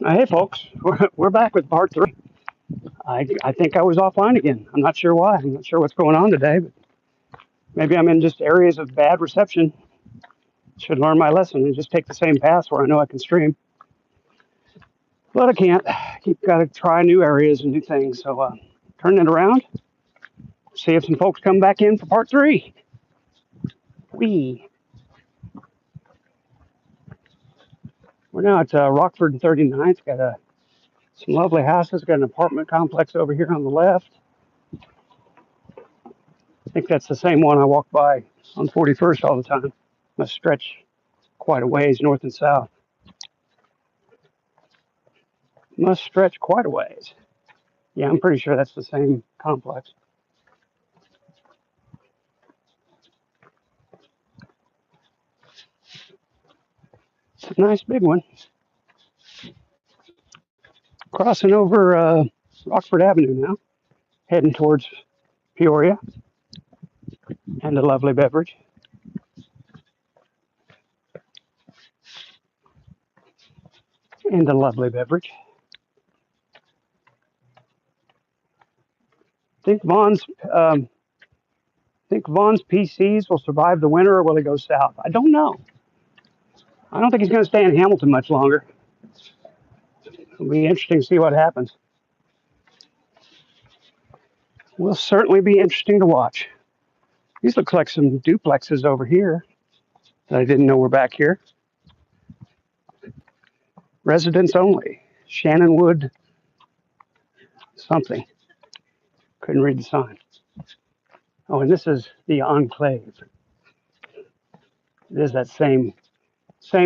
Hey, folks, we're back with part three. I think I was offline again. I'm not sure why. I'm not sure what's going on today, but maybe I'm in just areas of bad reception. Should learn my lesson and just take the same path where I know I can stream. But I can't. Keep got to try new areas and new things. So turn it around. See if some folks come back in for part three. We we're now at Rockford and 39th. Got some lovely houses. Got an apartment complex over here on the left. I think that's the same one I walk by on 41st all the time. Must stretch quite a ways north and south. Must stretch quite a ways. Yeah, I'm pretty sure that's the same complex. It's a nice big one. Crossing over Rockford Avenue now, heading towards Peoria and a lovely beverage. And a lovely beverage. Think Vaughn's um, think Vaughn's PCs will survive the winter or will he go south? I don't know. I don't think he's going to stay in Hamilton much longer. It'll be interesting to see what happens. Will certainly be interesting to watch. These look like some duplexes over here that I didn't know were back here. Residents only. Shannonwood something. Couldn't read the sign. Oh, and this is the Enclave. It is that same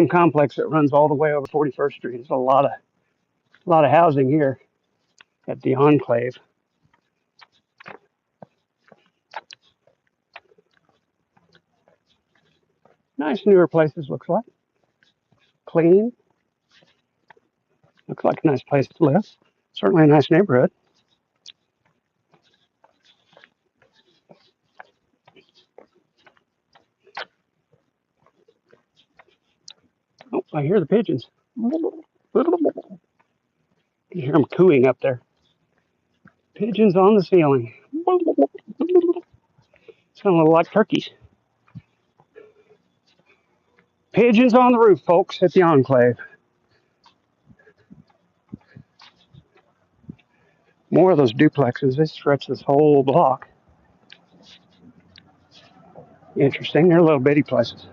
complex that runs all the way over 41st Street. There's a lot of housing here at the Enclave. Nice newer places, looks like. Clean. Looks like a nice place to live. Certainly a nice neighborhood. Oh, I hear the pigeons. You hear them cooing up there. Pigeons on the ceiling. Sound a little like turkeys. Pigeons on the roof, folks, at the Enclave. More of those duplexes. They stretch this whole block. Interesting. They're little bitty places.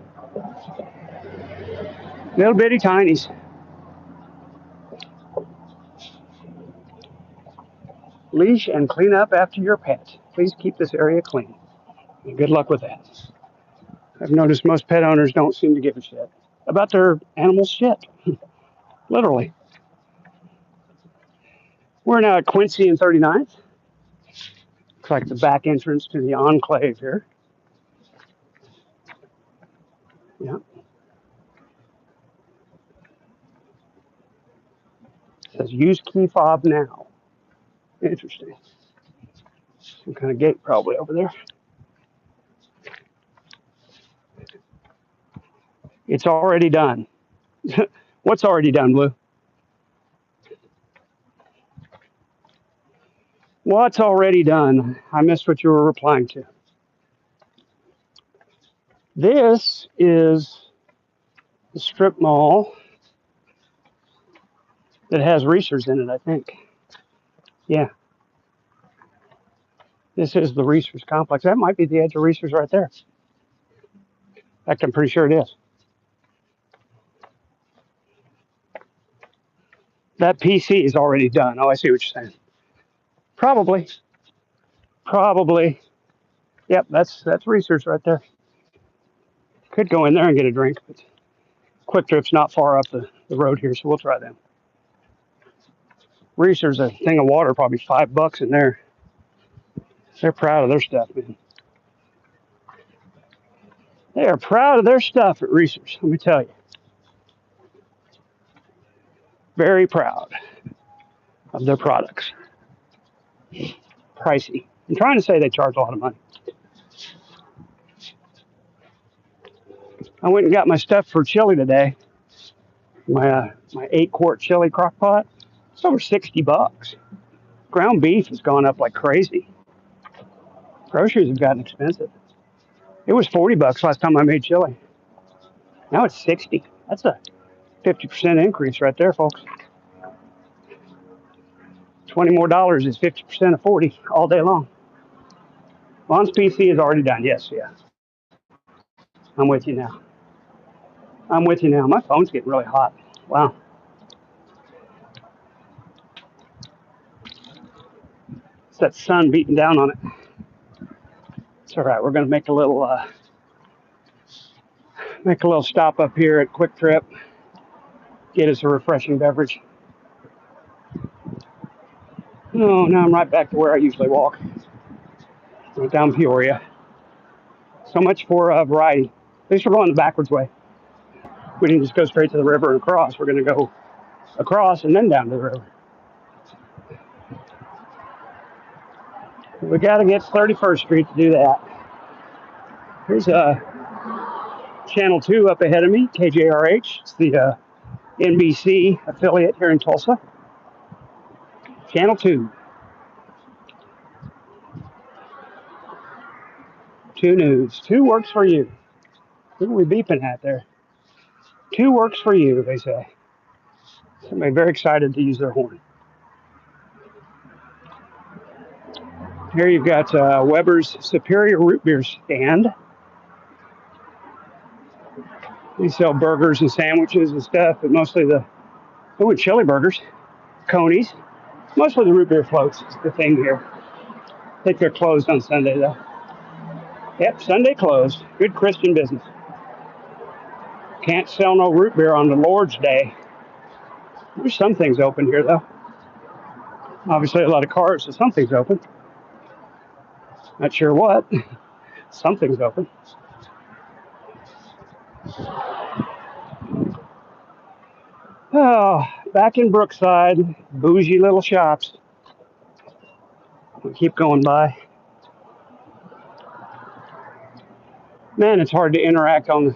Little bitty tinies. Leash and clean up after your pet. Please keep this area clean. And good luck with that. I've noticed most pet owners don't seem to give a shit about their animals' shit. Literally. We're now at Quincy and 39th. Looks like the back entrance to the Enclave here. Yeah. It says use key fob now. Interesting. Some kind of gate probably over there. It's already done. What's already done, Blue? What's already done? I missed what you were replying to. This is the strip mall that has Reese's in it, I think. Yeah, this is the Reese's complex. That might be the edge of Reese's right there. In fact, I'm pretty sure it is. That PC is already done. Oh, I see what you're saying. Probably. Probably. Yep, that's Reese's right there. Could go in there and get a drink, but Quick Trip's not far up the road here, so we'll try them. Reese's a thing of water, probably $5 in there. They're proud of their stuff, man. They are proud of their stuff at Reese's, let me tell you. Very proud of their products. Pricey. I'm trying to say they charge a lot of money. I went and got my stuff for chili today. My 8-quart chili crock pot. It's over $60. Ground beef has gone up like crazy. Groceries have gotten expensive. It was $40 last time I made chili. Now it's 60. That's a 50% increase right there, folks. $20 more is 50% of 40 all day long. Lon's PC is already done. Yes, yeah. I'm with you now. I'm with you now. My phone's getting really hot. Wow. It's that sun beating down on it. It's all right. We're going to make a little stop up here at Quick Trip. Get us a refreshing beverage. Oh, now I'm right back to where I usually walk. Down Peoria. So much for variety. At least we're going the backwards way. We didn't just go straight to the river and across. We're going to go across and then down to the river. We got to get 31st Street to do that. Here's Channel 2 up ahead of me, KJRH. It's the NBC affiliate here in Tulsa. Channel 2. 2 News. 2 works for you. What are we beeping at there? 2 works for you, they say. Somebody very excited to use their horn. Here you've got Weber's Superior Root Beer stand. They sell burgers and sandwiches and stuff, but mostly chili burgers, Coney's. Mostly the root beer floats is the thing here. I think they're closed on Sunday, though. Yep, Sunday closed. Good Christian business. Can't sell no root beer on the Lord's Day. There's some things open here, though. Obviously, a lot of cars, so something's open. Not sure what. Something's open. Oh, back in Brookside, bougie little shops. We keep going by. Man, it's hard to interact on the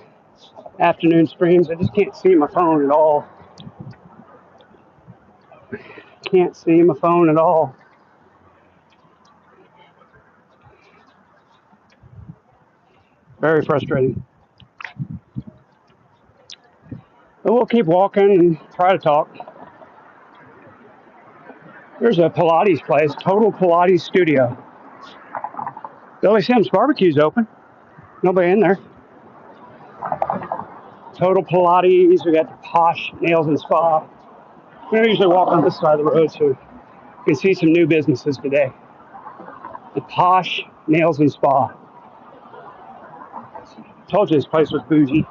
afternoon streams. I just can't see my phone at all. Can't see my phone at all. Very frustrating. But we'll keep walking and try to talk. There's a Pilates place, Total Pilates Studio. Billy Sims Barbecue's open. Nobody in there. Total Pilates. We got the Posh Nails and Spa. We usually walk on this side of the road, so you can see some new businesses today. The Posh Nails and Spa. Told you this place was bougie.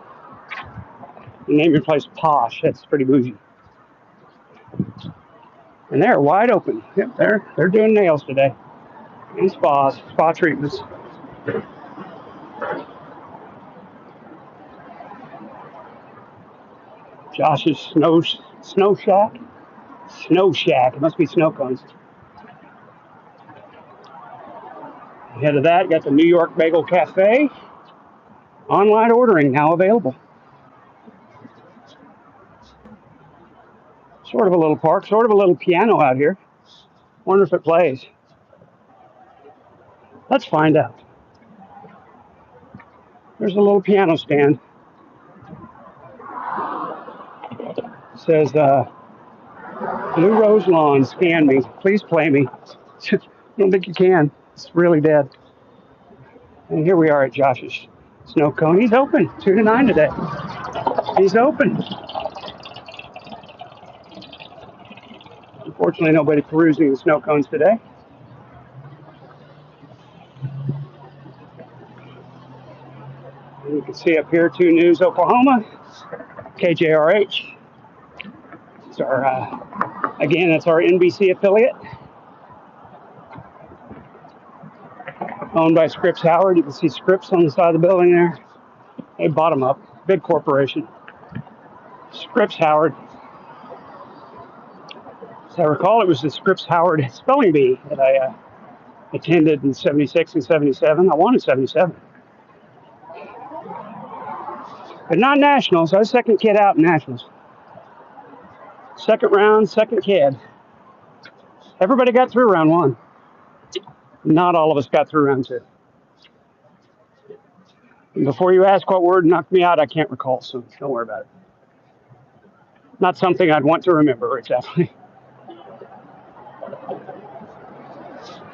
You name your place Posh. That's pretty bougie. And they're wide open. Yep, they're doing nails today. And spa treatments. Josh's snow shack. Snow shack. It must be snow cones. Ahead of that, got the New York Bagel Cafe. Online ordering now available. Sort of a little park, sort of a little piano out here. Wonder if it plays. Let's find out. There's a little piano stand. It says, Blue Rose Lawn, scan me. Please play me. I don't think you can. It's really dead. And here we are at Josh's Snow Cone. He's open 2 to 9 today. He's open. Unfortunately, nobody perusing the snow cones today. And you can see up here 2 News Oklahoma, KJRH. It's our, again, that's our NBC affiliate. Owned by Scripps Howard. You can see Scripps on the side of the building there. They bought them up. Big corporation. Scripps Howard. As I recall, it was the Scripps Howard spelling bee that I attended in 76 and 77. I won in 77. But not nationals. I was second kid out in nationals. Second round, second kid. Everybody got through round one. Not all of us got through round two. And before you ask what word knocked me out, I can't recall, so don't worry about it. Not something I'd want to remember, exactly.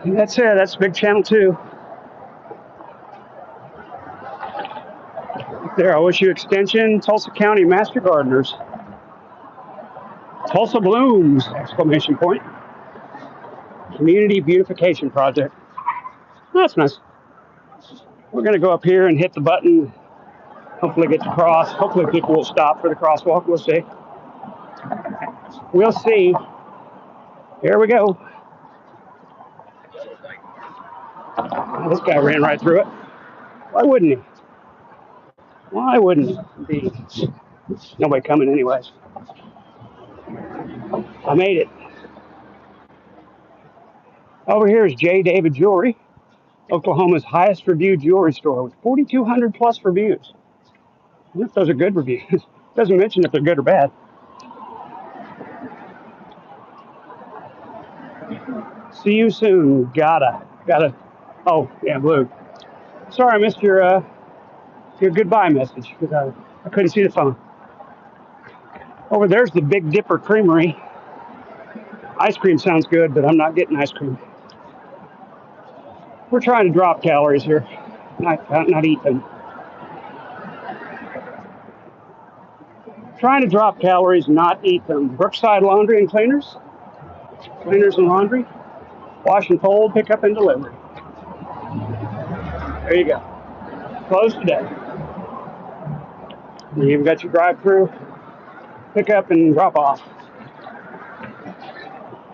And that's it. That's Big Channel 2. There, OSU Extension, Tulsa County Master Gardeners. Tulsa blooms! Exclamation point. Community beautification project. That's nice. We're going to go up here and hit the button. Hopefully get to cross. Hopefully people will stop for the crosswalk. We'll see. We'll see. Here we go. This guy ran right through it. Why wouldn't he? Why wouldn't he? Nobody coming anyways. I made it. Over here is J. David Jewelry, Oklahoma's highest reviewed jewelry store with 4,200 plus reviews. I wonder if those are good reviews. Doesn't mention if they're good or bad. See you soon. Gotta. Oh, yeah, blue. Sorry, I missed your goodbye message because I couldn't see the phone. Over there's the Big Dipper Creamery. Ice cream sounds good, but I'm not getting ice cream. We're trying to drop calories here, not eat them. Trying to drop calories, not eat them. Brookside Laundry and Cleaners. Cleaners and laundry. Wash and fold, pick up and delivery. There you go. Closed today. You even got your drive-through, pick up and drop off.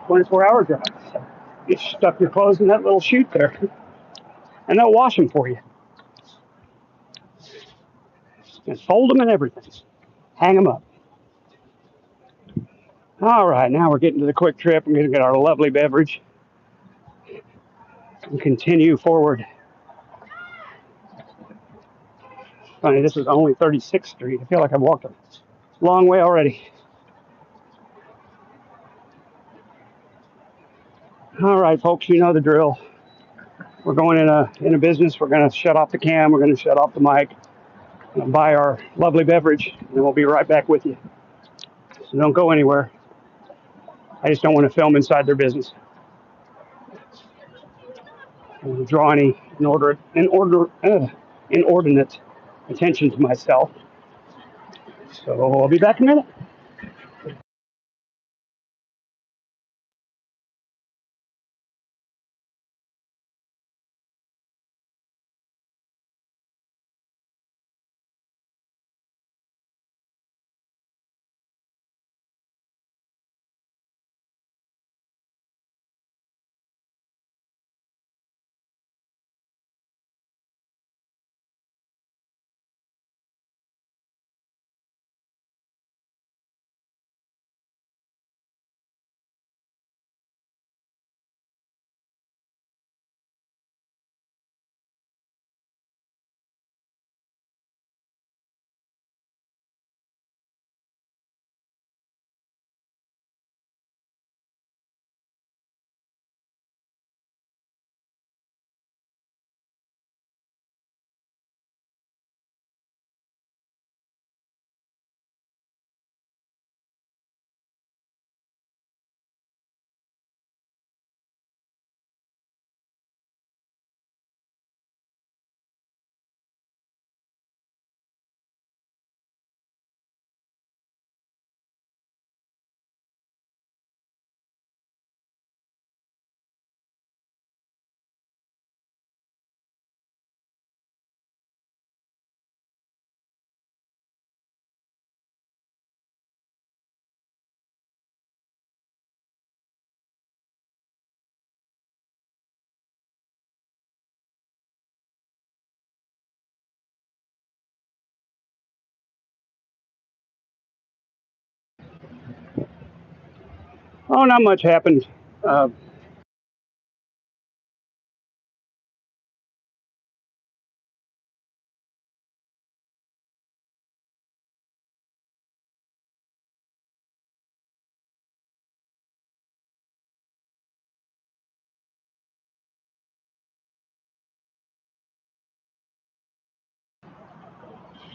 24-hour drive. So you stuff your clothes in that little chute there, and they'll wash them for you. And fold them and everything. Hang them up. All right, now we're getting to the quick trip. I'm going to get our lovely beverage and continue forward. Funny, this is only 36th Street. I feel like I've walked a long way already. All right, folks, you know the drill. We're going in a business. We're going to shut off the cam. We're going to shut off the mic. Buy our lovely beverage, and we'll be right back with you. So don't go anywhere. I just don't want to film inside their business. I don't draw any inordinate attention to myself. So I'll be back in a minute. Oh, not much happened. Uh,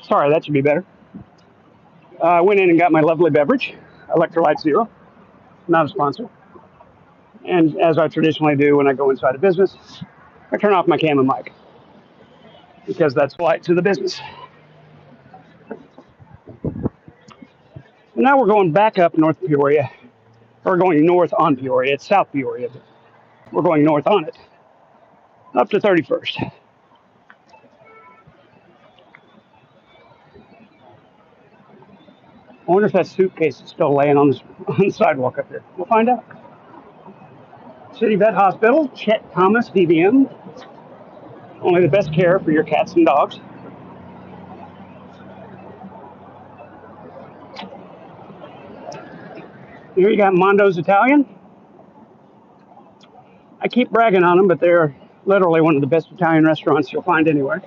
Sorry, that should be better. I went in and got my lovely beverage, Electrolyte Zero, not a sponsor. And as I traditionally do when I go inside a business, I turn off my cam and mic because that's polite to the business. And now we're going back up north Peoria. We're going north on Peoria. It's South Peoria, but we're going north on it, up to 31st. I wonder if that suitcase is still laying on the sidewalk up there. We'll find out. City Vet Hospital, Chet Thomas, DVM. Only the best care for your cats and dogs. Here you got Mondo's Italian. I keep bragging on them, but they're literally one of the best Italian restaurants you'll find anywhere.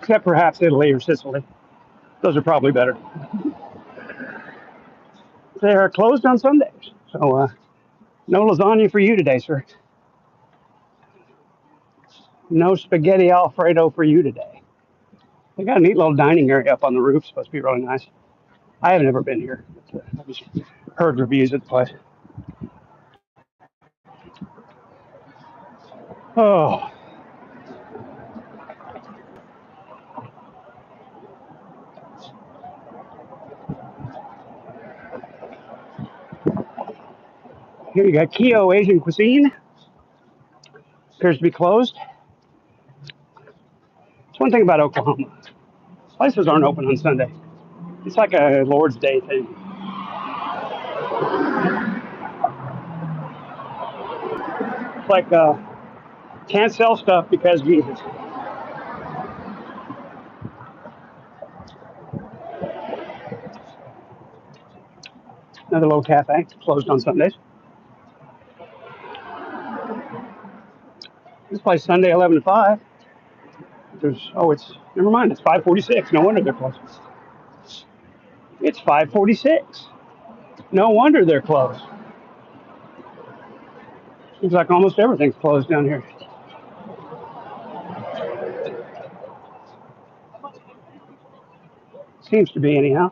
Except perhaps Italy or Sicily. Those are probably better. They are closed on Sundays, so no lasagna for you today, sir. No spaghetti Alfredo for you today. They got a neat little dining area up on the roof. Supposed to be really nice. I haven't ever been here. But, I've just heard reviews of the place. Oh, here you got Keo Asian Cuisine. Appears to be closed. It's one thing about Oklahoma. Places aren't open on Sunday. It's like a Lord's Day thing. It's like can't sell stuff because Jesus. Another little cafe closed on Sundays. This place Sunday 11 to 5. It's never mind. It's 5:46. No wonder they're closed. It's 5:46. No wonder they're closed. Seems like almost everything's closed down here. Seems to be anyhow.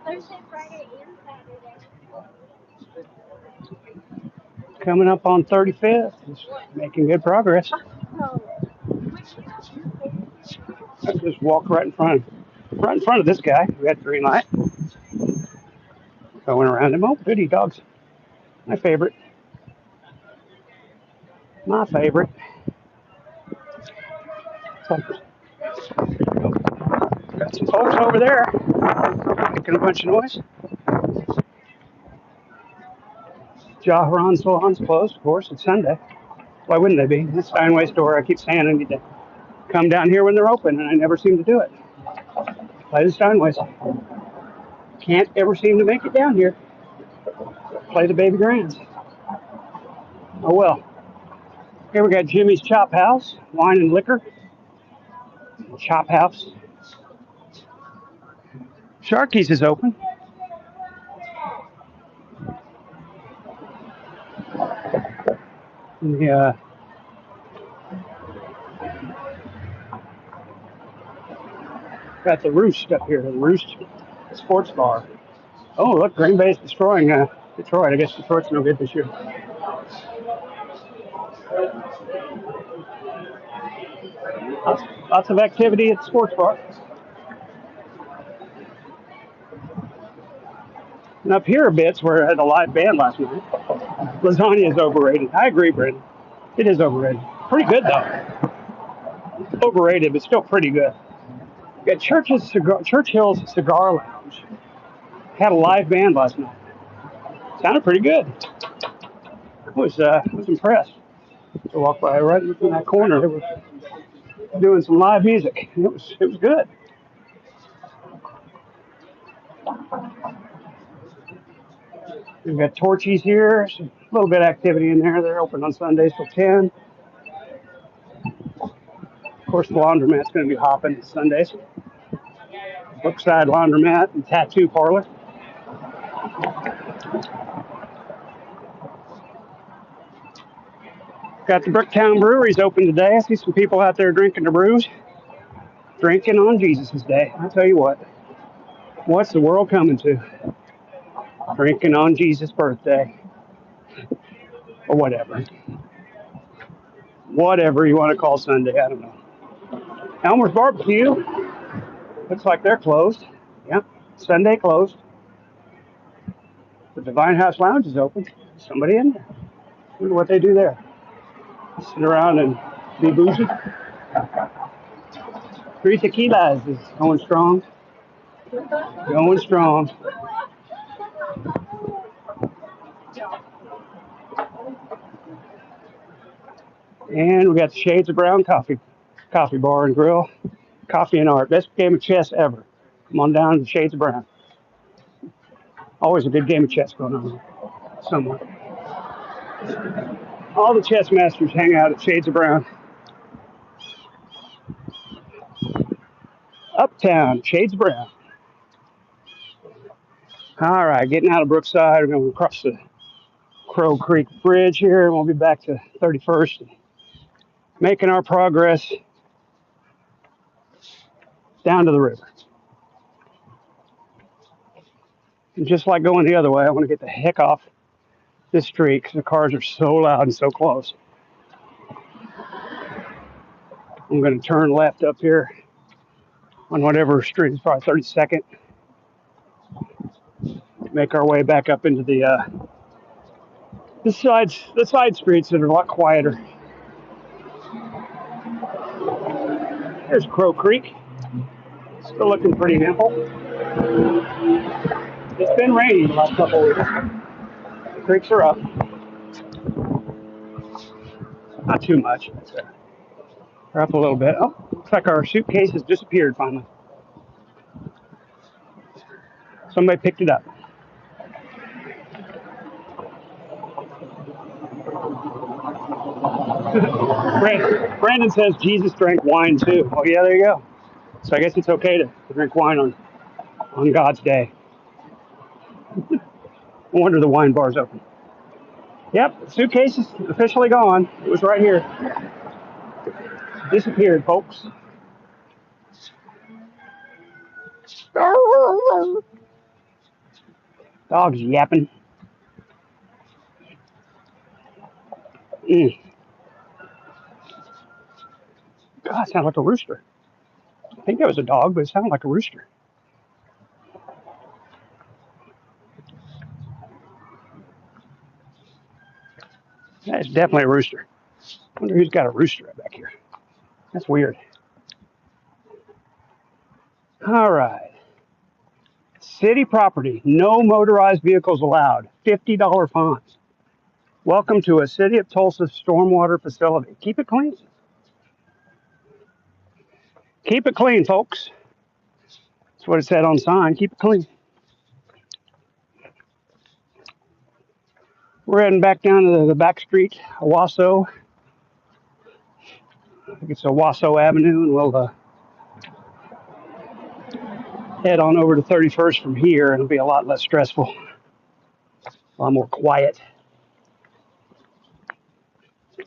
Thursday, Friday, and Saturday. Coming up on 35th. It's making good progress. I just walked right in front of this guy who had green light. Going around him. Oh, goody dogs. My favorite. My favorite. Got some folks over there making a bunch of noise. Jaharon Salon's closed, of course. It's Sunday. Why wouldn't they be? It's Steinway store. I keep saying I need to come down here when they're open, and I never seem to do it. Play the Steinways. Can't ever seem to make it down here. Play the Baby Grands. Oh well. Here we got Jimmy's Chop House, wine and liquor. Chop House. Sharky's is open. Got the Roost up here, the Roost Sports Bar. Oh, look, Green Bay's destroying Detroit. I guess Detroit's no good this year. Lots of activity at the sports bar. And up here a bit's where I had a live band last night. Lasagna is overrated. I agree, Brandon. It is overrated. Pretty good, though. Overrated, but still pretty good. Got Churchill's Cigar Lounge. Had a live band last night. Sounded pretty good. I was impressed. I walked by right in that corner. They were doing some live music. It was good. We've got Torchy's here. A little bit of activity in there. They're open on Sundays till 10. Of course, the laundromat's going to be hopping Sundays. Brookside Laundromat and Tattoo Parlor. Got the Bricktown Breweries open today. I see some people out there drinking the brews, drinking on Jesus' day. I tell you what, what's the world coming to? Drinking on Jesus' birthday, or whatever. Whatever you want to call Sunday, I don't know. Elmer's Barbecue, looks like they're closed. Yep, Sunday closed. The Divine House Lounge is open. Somebody in there. Wonder what they do there. Sit around and be bougie. Three Tequilas is going strong. Going strong. And we got the Shades of Brown coffee bar and grill. Coffee and art. Best game of chess ever. Come on down to the Shades of Brown. Always a good game of chess going on somewhere. All the chess masters hang out at Shades of Brown. Uptown, Shades of Brown. All right, getting out of Brookside. We're going to cross the Crow Creek Bridge here, and we'll be back to 31st. Making our progress down to the river. And just like going the other way, I want to get the heck off this street because the cars are so loud and so close. I'm going to turn left up here on whatever street is probably 32nd. Make our way back up into the side streets that are a lot quieter. There's Crow Creek. Still looking pretty ample. It's been raining the last couple of weeks. The creeks are up. Not too much. They're up a little bit. Oh, looks like our suitcase has disappeared finally. Somebody picked it up. Brandon says Jesus drank wine too. Oh yeah, there you go. So I guess it's okay to drink wine on God's day. No wonder the wine bar's open. Yep, the suitcase is officially gone. It was right here. Disappeared, folks. Dog's yapping. God, it sounded like a rooster. I think that was a dog, but it sounded like a rooster. That's definitely a rooster. I wonder who's got a rooster right back here. That's weird. All right. City property, no motorized vehicles allowed. $50 fines. Welcome to a City of Tulsa stormwater facility. Keep it clean. Keep it clean, folks. That's what it said on the sign. Keep it clean. We're heading back down to the back street, Owasso. I think it's Owasso Avenue, and we'll head on over to 31st from here. It'll be a lot less stressful, a lot more quiet.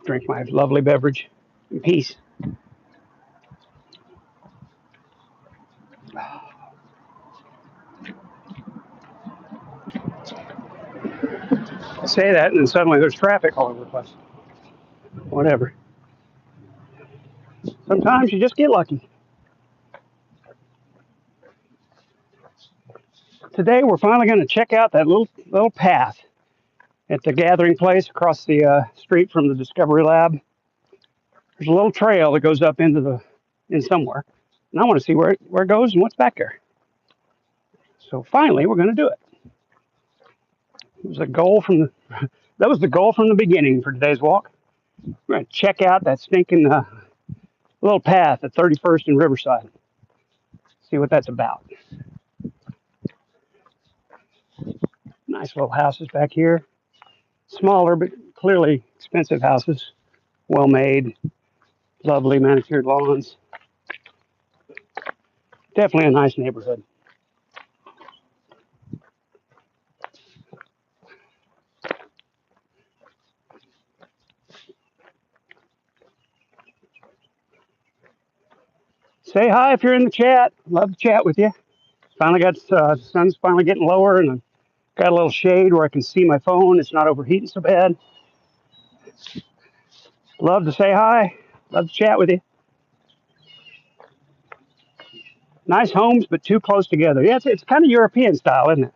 Drink my lovely beverage in peace. I say that, and then suddenly there's traffic all over the place. Whatever. Sometimes you just get lucky. Today we're finally going to check out that little path at the gathering place across the street from the Discovery Lab. There's a little trail that goes up in somewhere, and I want to see where it goes and what's back there. So finally, we're going to do it. It was a goal from that was the goal from the beginning for today's walk. We're going to check out that stinking little path at 31st and Riverside. See what that's about. Nice little houses back here. Smaller, but clearly expensive houses. Well made, lovely manicured lawns. Definitely a nice neighborhood. Say hi if you're in the chat. Love to chat with you. Finally got the sun's finally getting lower, and I've got a little shade where I can see my phone. It's not overheating so bad. Love to say hi. Love to chat with you. Nice homes, but too close together. Yeah, it's kind of European style, isn't it?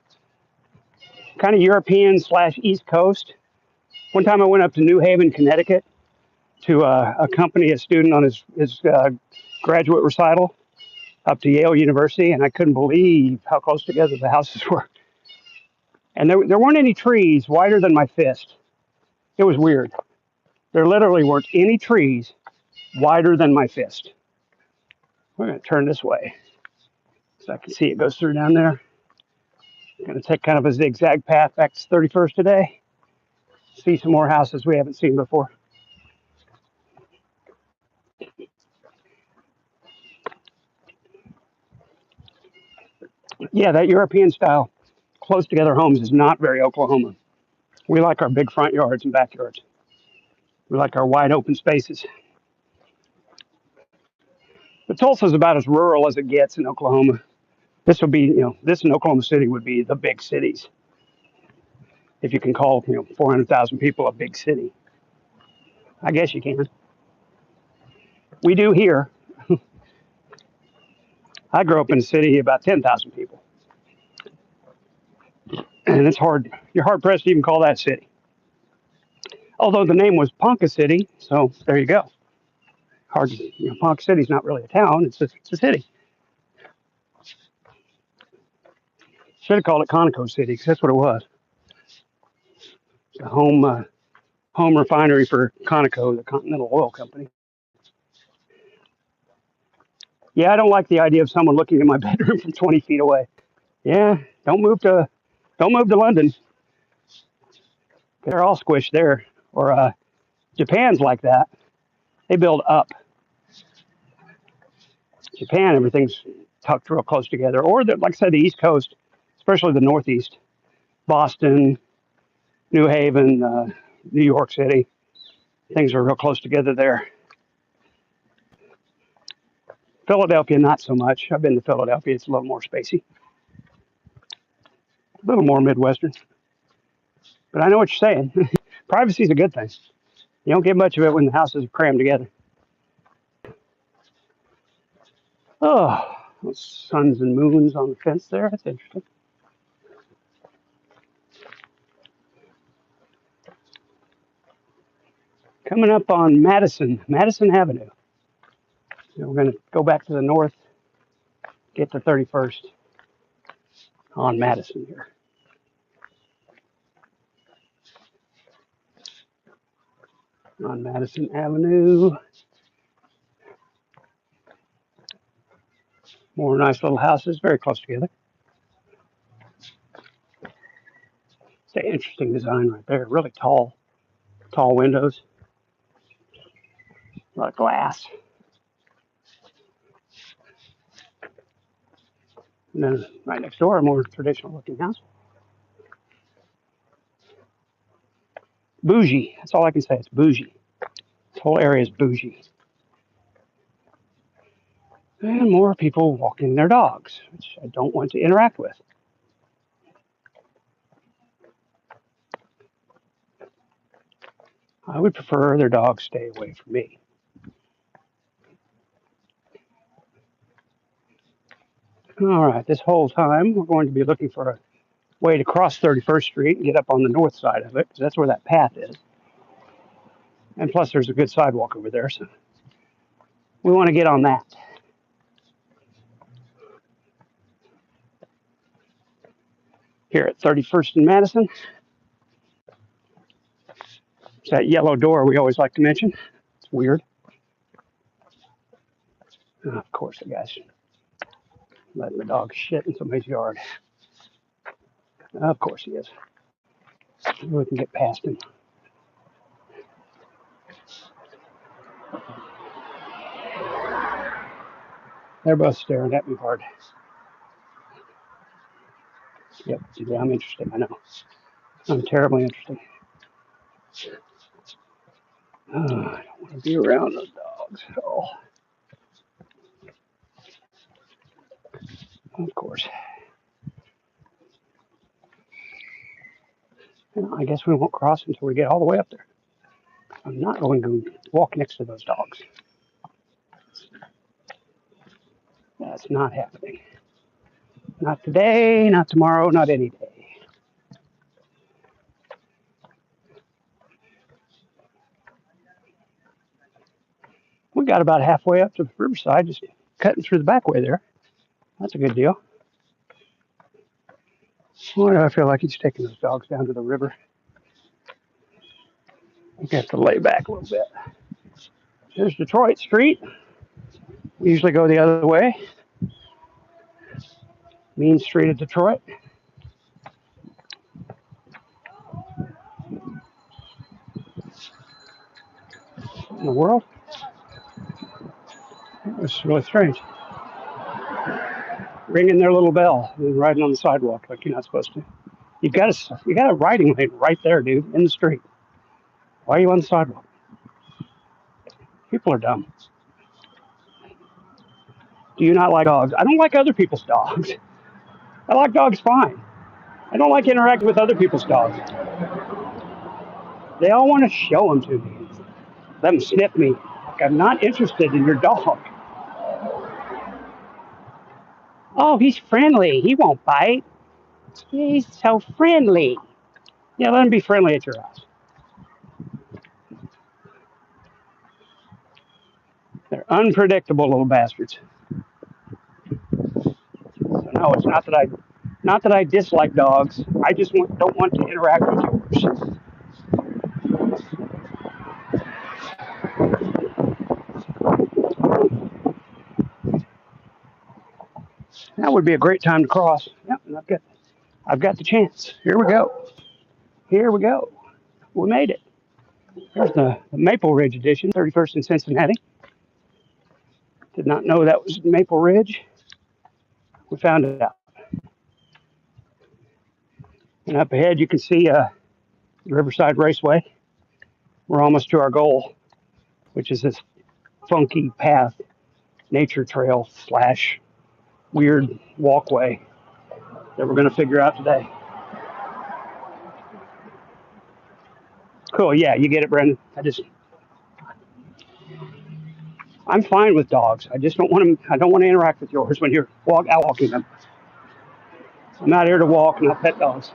Kind of European slash East Coast. One time I went up to New Haven, Connecticut to accompany a student on his graduate recital up to Yale University, and I couldn't believe how close together the houses were. And there weren't any trees wider than my fist. It was weird. There literally weren't any trees wider than my fist. We're going to turn this way so I can see it goes through down there. I'm going to take kind of a zigzag path back to 31st today. See some more houses we haven't seen before. Yeah, that European style close together homes is not very Oklahoma. We like our big front yards and backyards. We like our wide open spaces. But Tulsa's about as rural as it gets in Oklahoma. This would be, this in Oklahoma City would be the big cities. If you can call, 400,000 people a big city. I guess you can. We do here. I grew up in a city about 10,000 people. And it's hard, you're hard pressed to even call that city. Although the name was Ponca City, so there you go. Hard, Ponca City's not really a town, it's a city. Should have called it Conoco City, because that's what it was. It's a home refinery for Conoco, the Continental Oil Company. Yeah, I don't like the idea of someone looking at my bedroom from 20 feet away. Yeah, don't move to London. They're all squished there. Or Japan's like that. They build up. Japan, everything's tucked real close together. Or like I said, the East Coast, especially the Northeast, Boston, New Haven, New York City. Things are real close together there. Philadelphia, not so much. I've been to Philadelphia. It's a little more spacey, a little more Midwestern. But I know what you're saying. Privacy is a good thing. You don't get much of it when the houses are crammed together. Oh, those suns and moons on the fence there. That's interesting. Coming up on Madison Avenue. We're going to go back to the north, get to 31st on Madison here. On Madison Avenue. More nice little houses, very close together. It's an interesting design right there. Really tall windows. A lot of glass. And then right next door, a more traditional looking house. Bougie. That's all I can say. It's bougie. This whole area is bougie. And more people walking their dogs, which I don't want to interact with. I would prefer their dogs stay away from me. All right, this whole time we're going to be looking for a way to cross 31st Street and get up on the north side of it, because that's where that path is. And plus, there's a good sidewalk over there, so we want to get on that. Here at 31st and Madison. It's that yellow door we always like to mention. It's weird. Of course, the guy's letting the dog shit in somebody's yard. Of course he is. We can get past him. They're both staring at me hard. Yep, yeah, I'm interesting, I know. I'm terribly interesting. I don't want to be around those dogs at all. Of course. I guess we won't cross until we get all the way up there. I'm not going to walk next to those dogs. That's not happening. Not today, not tomorrow, not any day. We got about halfway up to the riverside, just cutting through the back way there. That's a good deal. Why do I feel like he's taking those dogs down to the river? I have to lay back a little bit. Here's Detroit Street. We usually go the other way. Main Street of Detroit. In the world? It's really strange. Ringing their little bell and riding on the sidewalk like you're not supposed to. You got a riding lane right there, dude, in the street. Why are you on the sidewalk? People are dumb. Do you not like dogs? I don't like other people's dogs. I like dogs fine. I don't like interacting with other people's dogs. They all want to show them to me. Let them sniff me. Like I'm not interested in your dog. Oh, he's friendly. He won't bite. He's so friendly. Yeah, let him be friendly at your house. They're unpredictable little bastards. So no, it's not that I dislike dogs. I just don't want to interact with yours. That would be a great time to cross. Yep, I've got the chance. Here we go. Here we go. We made it. There's the Maple Ridge edition, 31st in Cincinnati. Did not know that was Maple Ridge. We found it out. And up ahead, you can see Riverside Raceway. We're almost to our goal, which is this funky path, nature trail slash weird walkway that we're going to figure out today. Cool. Yeah, you get it, Brendan. I'm fine with dogs. I just don't want them. I don't want to interact with yours when you're out walking them. I'm not here to walk, not pet dogs.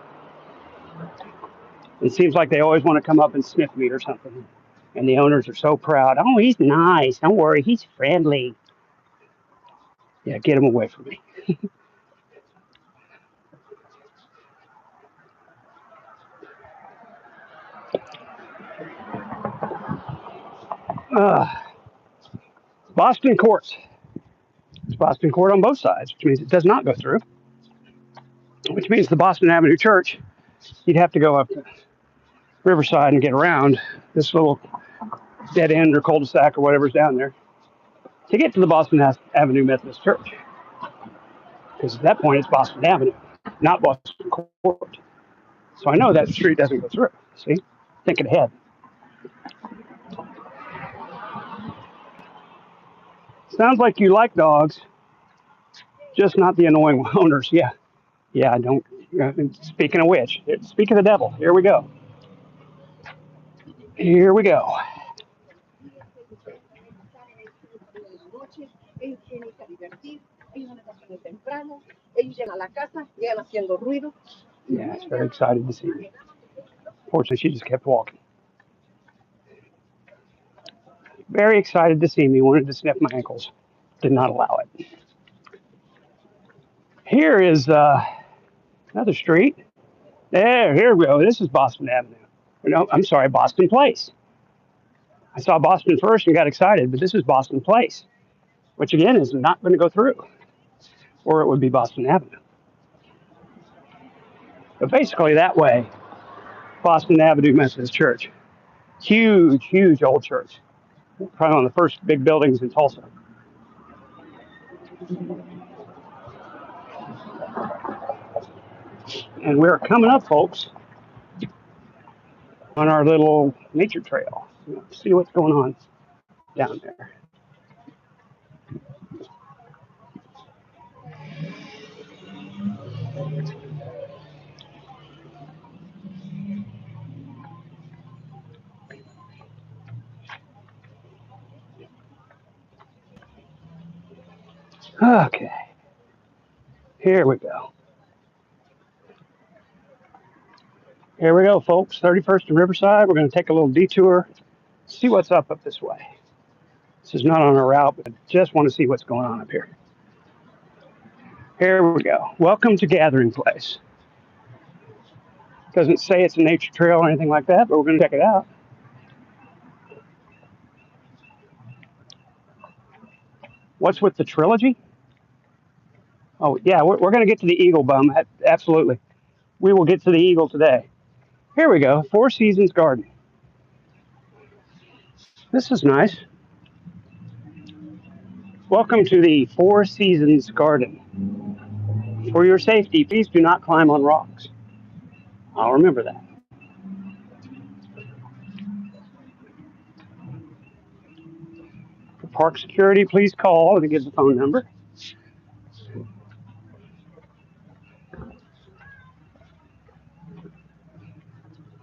It seems like they always want to come up and sniff me or something. And the owners are so proud. Oh, he's nice. Don't worry. He's friendly. Yeah, get him away from me. Uh, Boston Court. It's Boston Court on both sides, which means it does not go through. Which means the Boston Avenue Church, you'd have to go up to Riverside and get around this little dead end or cul-de-sac or whatever's down there to get to the Boston Avenue Methodist Church. Because at that point, it's Boston Avenue, not Boston Court. So I know that street doesn't go through. See? Thinking ahead. Sounds like you like dogs, just not the annoying owners. Yeah. Yeah, I don't. Speaking of which, speak of the devil, here we go. Here we go. Yeah, it's very excited to see me. Fortunately, she just kept walking. Very excited to see me. Wanted to sniff my ankles. Did not allow it. Here is another street. Here we go. This is Boston Avenue. No, I'm sorry, Boston Place. I saw Boston first and got excited, but this is Boston Place, which again is not going to go through, or it would be Boston Avenue. But basically that way, Boston Avenue Methodist Church. Huge, huge old church. Probably one of the first big buildings in Tulsa. And we're coming up, folks, on our little nature trail. Let's see what's going on down there. Okay, here we go. Here we go, folks. 31st and Riverside. We're going to take a little detour, see what's up this way. This is not on our route, but I just want to see what's going on up here. Here we go. Welcome to Gathering Place. Doesn't say it's a nature trail or anything like that, but we're going to check it out. What's with the trilogy? Oh, yeah, we're going to get to the Eagle Bum. Absolutely. We will get to the Eagle today. Here we go. Four Seasons Garden. This is nice. Welcome to the Four Seasons Garden. For your safety, please do not climb on rocks. I'll remember that. For park security, please call, and it gives a phone number.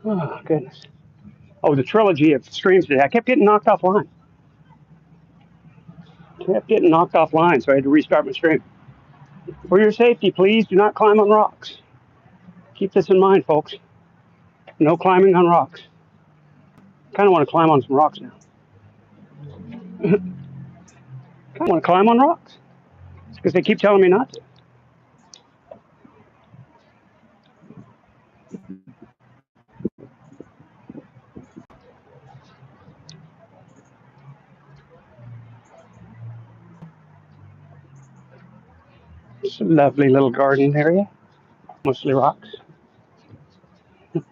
Oh, goodness. Oh, the trilogy of streams today. I kept getting knocked offline. So I had to restart my stream. For your safety, please do not climb on rocks. Keep this in mind, folks. No climbing on rocks. Kind of want to climb on some rocks now. Kind of want to climb on rocks. It's because they keep telling me not to. It's a lovely little garden area. Mostly rocks. Not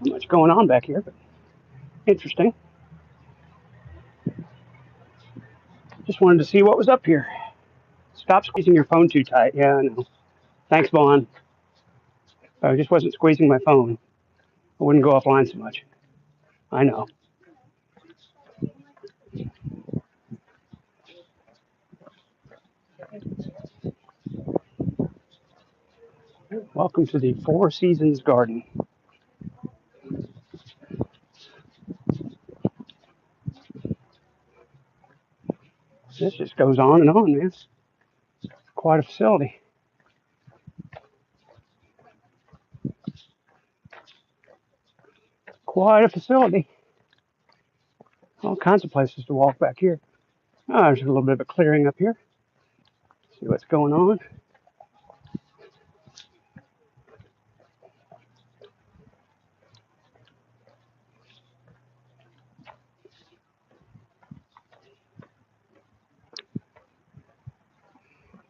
much going on back here, but interesting. Just wanted to see what was up here. Stop squeezing your phone too tight. Yeah, I know. Thanks, Vaughn. I just wasn't squeezing my phone. I wouldn't go offline so much. I know. Welcome to the Four Seasons Garden. This just goes on and on, man. It's quite a facility. Quite a facility. All kinds of places to walk back here. Oh, there's a little bit of a clearing up here. See what's going on.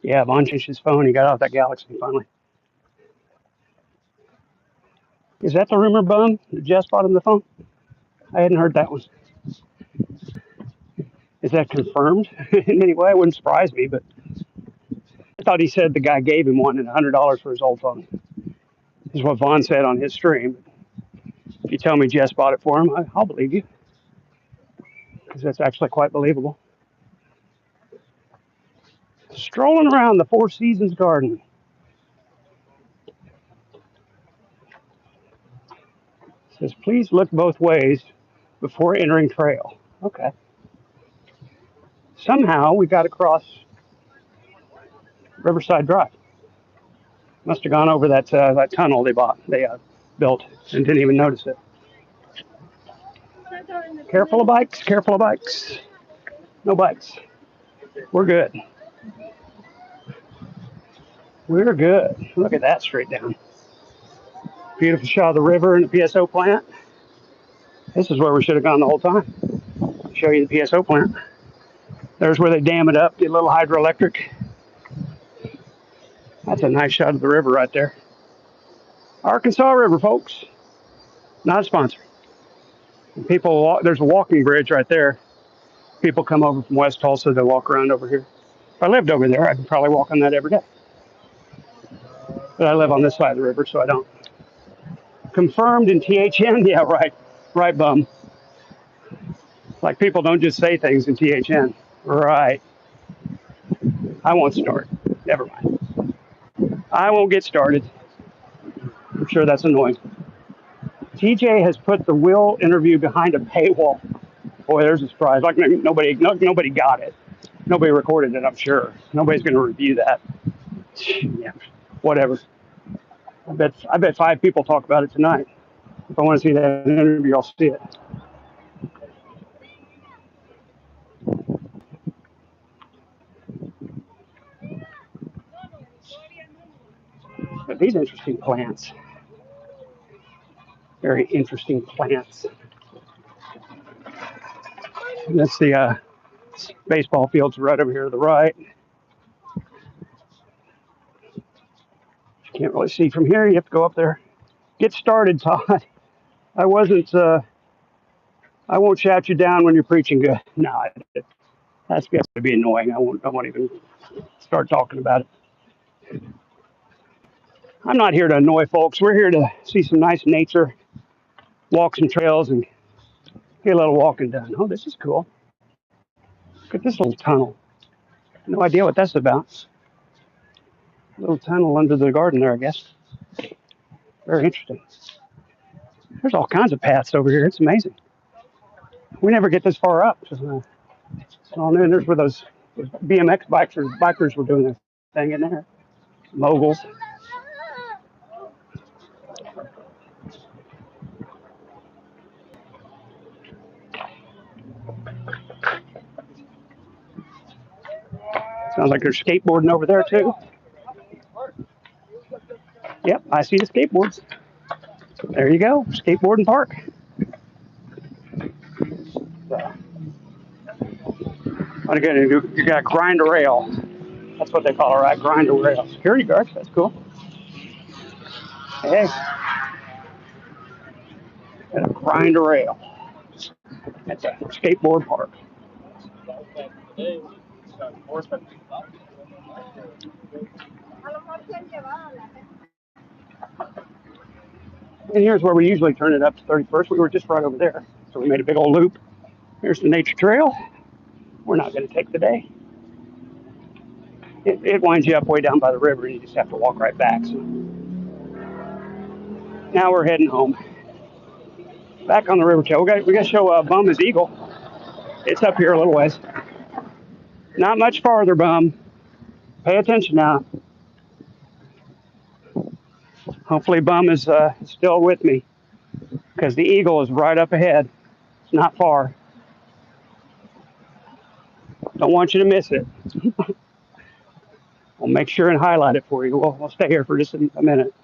Yeah, Vaughn changed his phone. He got out that Galaxy finally. Is that the rumor bum that Jess bought him the phone? I hadn't heard that one. Is that confirmed in any way? It wouldn't surprise me, but I thought he said the guy gave him one and $100 for his old phone. Is what Vaughn said on his stream. If you tell me Jess bought it for him, I'll believe you, because that's actually quite believable. Strolling around the Four Seasons Garden. It says, please look both ways before entering trail. Okay. Somehow we got across Riverside Drive. Must have gone over that tunnel they built and didn't even notice it. Careful of bikes, careful of bikes. No bikes. We're good. We're good. Look at that straight down. Beautiful shot of the river and the PSO plant. This is where we should have gone the whole time. I'll show you the PSO plant. There's where they dam it up, get a little hydroelectric. That's a nice shot of the river right there. Arkansas River, folks. Not a sponsor. And people walk, there's a walking bridge right there. People come over from West Tulsa, they walk around over here. If I lived over there, I could probably walk on that every day. But I live on this side of the river, so I don't. Confirmed in THN? Yeah, right. Right, bum. Like people don't just say things in THN. Right. I won't start. Never mind. I won't get started. I'm sure that's annoying. TJ has put the Will interview behind a paywall. Boy, there's a surprise. Like nobody got it. Nobody recorded it. I'm sure. Nobody's going to review that. Yeah, whatever. I bet 5 people talk about it tonight. If I want to see that interview, I'll see it. But these interesting plants. Very interesting plants. And that's the baseball fields right over here to the right. Can't really see from here. You have to go up there. Get started, Todd. I wasn't. I won't shout you down when you're preaching good. No, that's going to be annoying. I won't. I won't even start talking about it. I'm not here to annoy folks. We're here to see some nice nature, walk some trails, and get a little walking done. Oh, this is cool. Look at this little tunnel. No idea what that's about. A little tunnel under the garden there, I guess. Very interesting. There's all kinds of paths over here. It's amazing. We never get this far up. Oh, and there's where those BMX bikers were doing their thing in there. Moguls. Sounds like they're skateboarding over there too. Yep, I see the skateboards. There you go, skateboarding park. And again, you got grind a rail. That's what they call it, right? Grind a rail. Security guards, that's cool. Hey, got a grind a rail. That's a skateboard park. And here's where we usually turn it up to 31st. We were just right over there. So we made a big old loop. Here's the nature trail. We're not going to take the day. It winds you up way down by the river, and you just have to walk right back. So now we're heading home. Back on the river trail. We got to show Bum his eagle. It's up here a little ways. Not much farther, Bum. Pay attention now. Hopefully Bum is still with me, because the eagle is right up ahead. It's not far. Don't want you to miss it. I'll make sure and highlight it for you. We'll stay here for just a minute.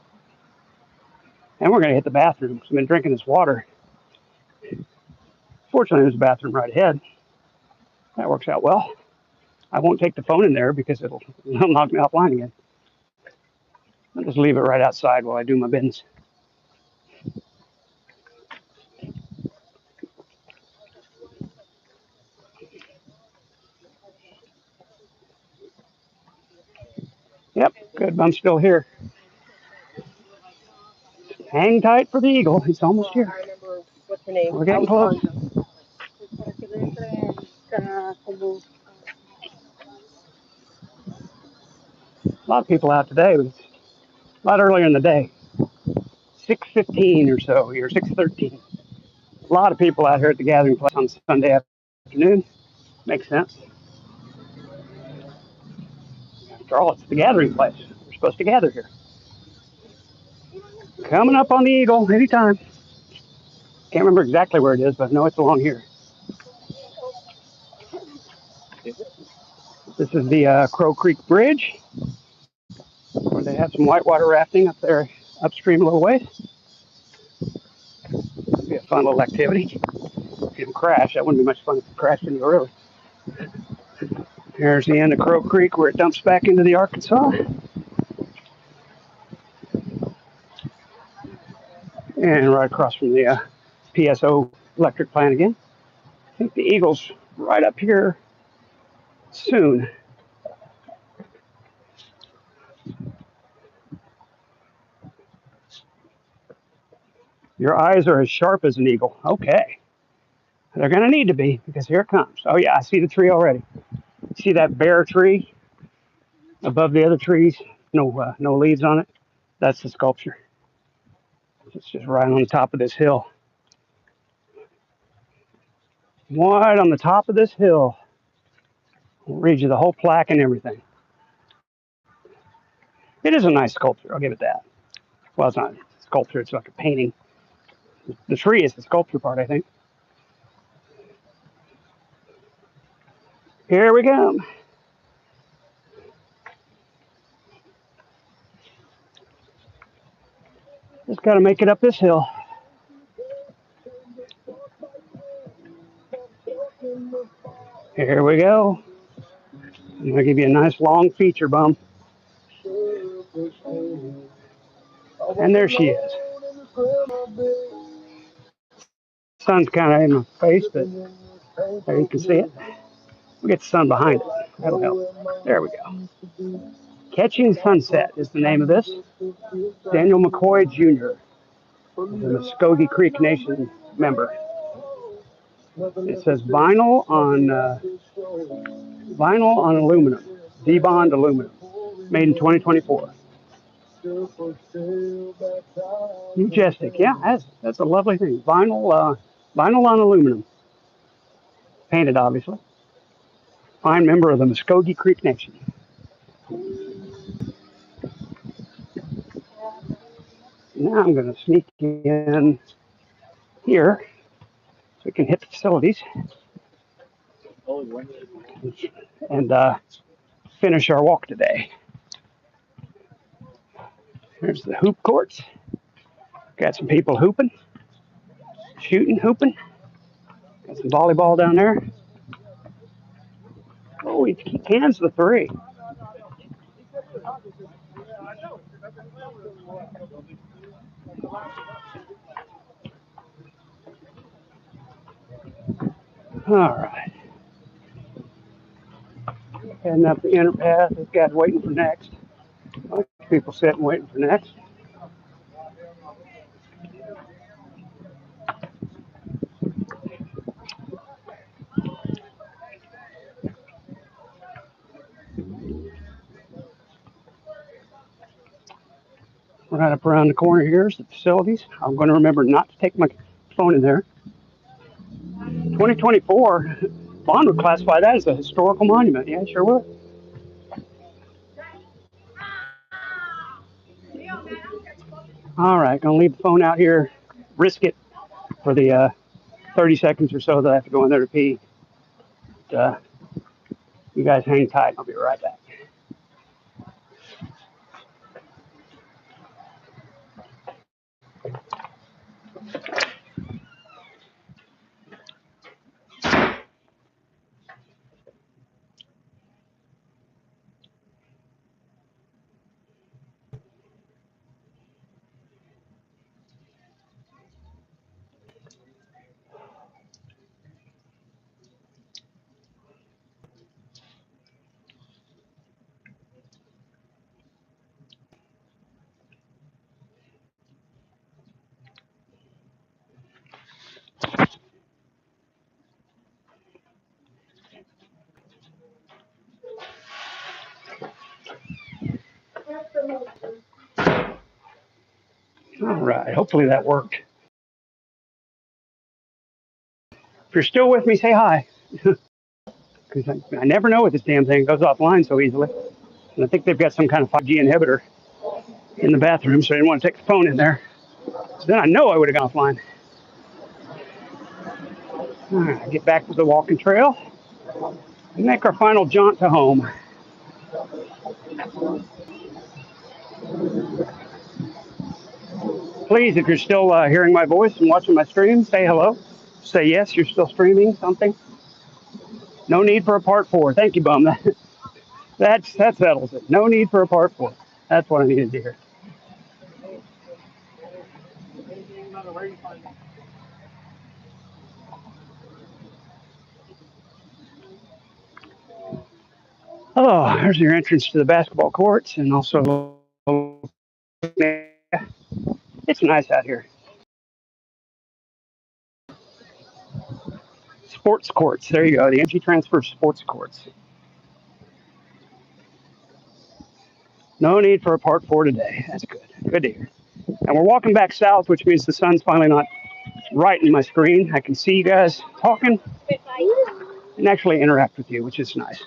And we're going to hit the bathroom. I've been drinking this water. Fortunately, there's a bathroom right ahead. That works out well. I won't take the phone in there because it'll knock me offline again. I'll just leave it right outside while I do my business. Yep, good. I'm still here. Hang tight for the eagle. He's almost here. What's her name? We're getting close. A lot of people out today. It was a lot earlier in the day. 6:15 or so here, 6:13. A lot of people out here at the gathering place on Sunday afternoon. Makes sense. After all, it's the gathering place. We're supposed to gather here. Coming up on the eagle anytime. Can't remember exactly where it is, but I know it's along here. This is the Crow Creek Bridge, where they have some whitewater rafting up there upstream a little ways. Be a fun little activity. If you crash, that wouldn't be much fun if you crashed into a river. Here's the end of Crow Creek where it dumps back into the Arkansas. And right across from the PSO electric plant again. I think the eagle's right up here soon. Your eyes are as sharp as an eagle. Okay. They're going to need to be, because here it comes. Oh, yeah, I see the tree already. See that bare tree above the other trees? No leaves on it. That's the sculpture. It's just right on the top of this hill. Right on the top of this hill. I'll read you the whole plaque and everything. It is a nice sculpture, I'll give it that. Well, it's not a sculpture, it's like a painting. The tree is the sculpture part, I think. Here we come. Just got to make it up this hill. Here we go. I'm going to give you a nice long feature bump. And there she is. Sun's kind of in my face, but there you can see it. We'll get the sun behind it. That'll help. There we go. Catching Sunset is the name of this. Daniel McCoy Jr., the Muskogee Creek Nation member. It says vinyl on aluminum, debond aluminum, made in 2024. Majestic, yeah, that's a lovely thing. Vinyl on aluminum, painted obviously. Fine member of the Muskogee Creek Nation. Now I'm going to sneak in here so we can hit the facilities and finish our walk today. There's the hoop courts. Got some people hooping, shooting, hooping. Got some volleyball down there. Oh, he cans the three. All right. Heading up the inner path. This guy's waiting for next. People sitting waiting for next. Right up around the corner here is the facilities. I'm going to remember not to take my phone in there. 2024, Bond would classify that as a historical monument. Yeah, sure would. All right, going to leave the phone out here, risk it for the 30 seconds or so that I have to go in there to pee. But, you guys hang tight. I'll be right back. All right, hopefully that worked. If you're still with me, say hi. Because I never know with this damn thing. It goes offline so easily. And I think they've got some kind of 5G inhibitor in the bathroom, so I didn't want to take the phone in there. So then I know I would have gone offline. All right, get back to the walking trail and make our final jaunt to home. Please, if you're still hearing my voice and watching my stream, say hello. Say yes, you're still streaming something. No need for a part 4. Thank you, Bum. That settles it. No need for a part 4. That's what I needed to hear. Oh, there's your entrance to the basketball courts, and also it's nice out here. Sports courts. There you go. The Energy Transfer Sports Courts. No need for a part 4 today. That's good. Good to hear. And we're walking back south, which means the sun's finally not right in my screen. I can see you guys talking and actually interact with you, which is nice.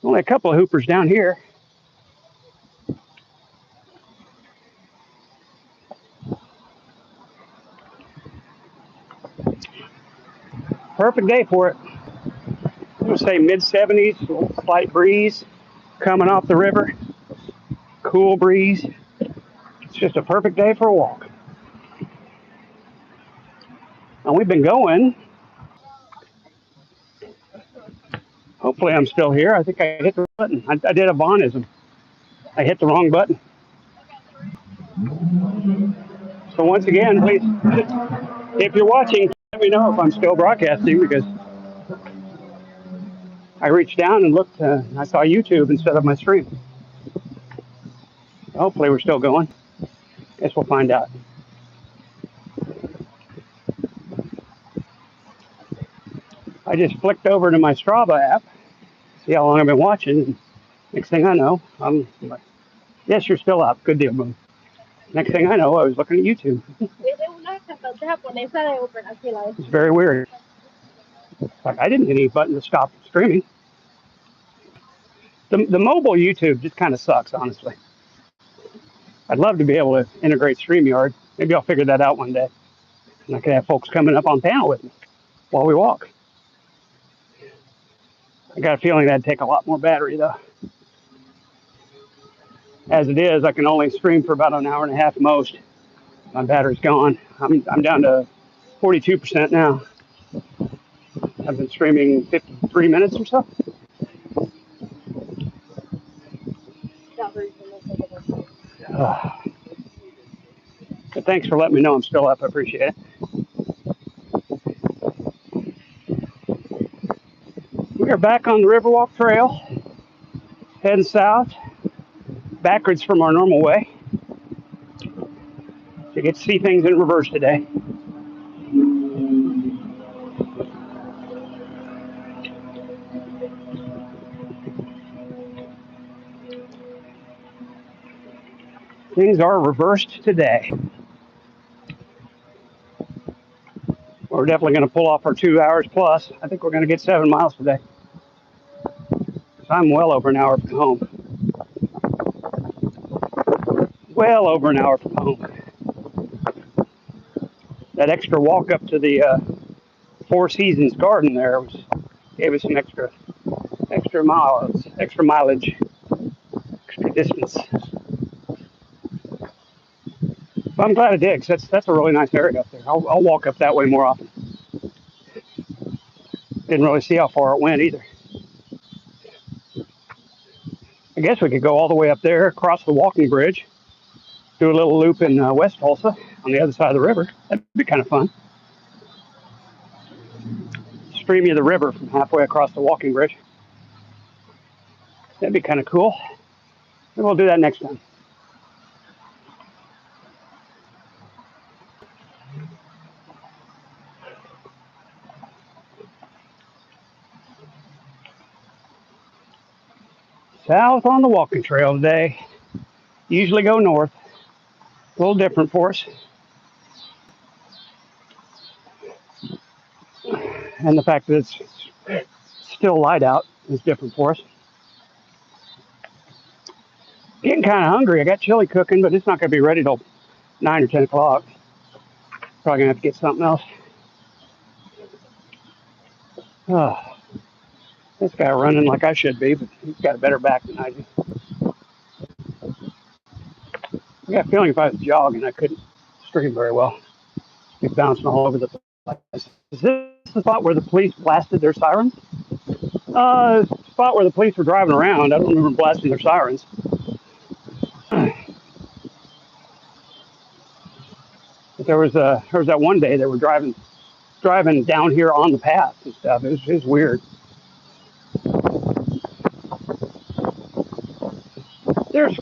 Only a couple of hoopers down here. Perfect day for it. I'm going to say mid 70s, slight breeze coming off the river. Cool breeze. It's just a perfect day for a walk. And we've been going. Hopefully I'm still here. I think I hit the button. I did a Vonism. I hit the wrong button. So once again, please, if you're watching, let me know if I'm still broadcasting, because I reached down and looked. I saw YouTube instead of my stream. Hopefully we're still going. Guess we'll find out. I just flicked over to my Strava app, see how long I've been watching. Next thing I know, I'm like, yes, you're still up. Good deal, boom. Next thing I know, I was looking at YouTube. It's very weird. Like, I didn't hit any button to stop streaming. The mobile YouTube just kind of sucks, honestly. I'd love to be able to integrate StreamYard. Maybe I'll figure that out one day. And I could have folks coming up on panel with me while we walk. I got a feeling that'd take a lot more battery, though. As it is, I can only stream for about an hour and a half most. My battery's gone. I'm down to 42% now. I've been streaming 53 minutes or so. But thanks for letting me know I'm still up. I appreciate it. We are back on the Riverwalk Trail, heading south, backwards from our normal way. So you get to see things in reverse today. Things are reversed today. We're definitely going to pull off our 2 hours plus. I think we're going to get 7 miles today. So I'm well over an hour from home. Well over an hour from home. That extra walk up to the Four Seasons Garden there gave us some extra miles, extra mileage, extra distance. But I'm glad I did, because that's a really nice area up there. I'll walk up that way more often. Didn't really see how far it went either. I guess we could go all the way up there, across the walking bridge, do a little loop in West Tulsa on the other side of the river. That'd be kind of fun. Stream you the river from halfway across the walking bridge. That'd be kind of cool. Maybe we'll do that next time. South on the walking trail today. Usually go north. A little different for us. And the fact that it's still light out is different for us. Getting kind of hungry. I got chili cooking, but it's not going to be ready till 9 or 10 o'clock. Probably going to have to get something else. Oh, this guy running like I should be, but he's got a better back than I do. I got a feeling if I was jogging, I couldn't stream very well. Be bouncing all over the place. Is this the spot where the police blasted their sirens? Spot where the police were driving around. I don't remember blasting their sirens. But there was that one day they were driving down here on the path and stuff. It was weird. There's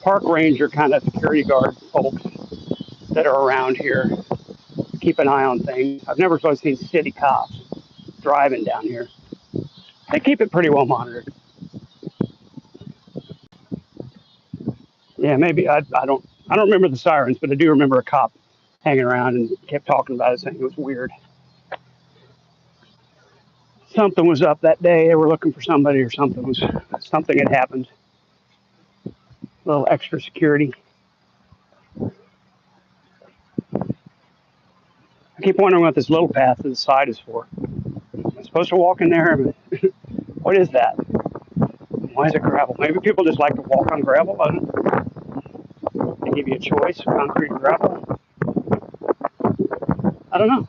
park ranger kind of security guard folks that are around here, keep an eye on things. I've never really seen city cops driving down here. They keep it pretty well monitored. Yeah, maybe I don't I don't remember the sirens, but I do remember a cop hanging around and kept talking about it, saying it was weird. Something was up that day. They were looking for somebody, or something had happened. A little extra security. I keep wondering what this little path to the side is for. Am I supposed to walk in there? What is that? Why is it gravel? Maybe people just like to walk on gravel. I don't know. They give you a choice, concrete or gravel. I don't know.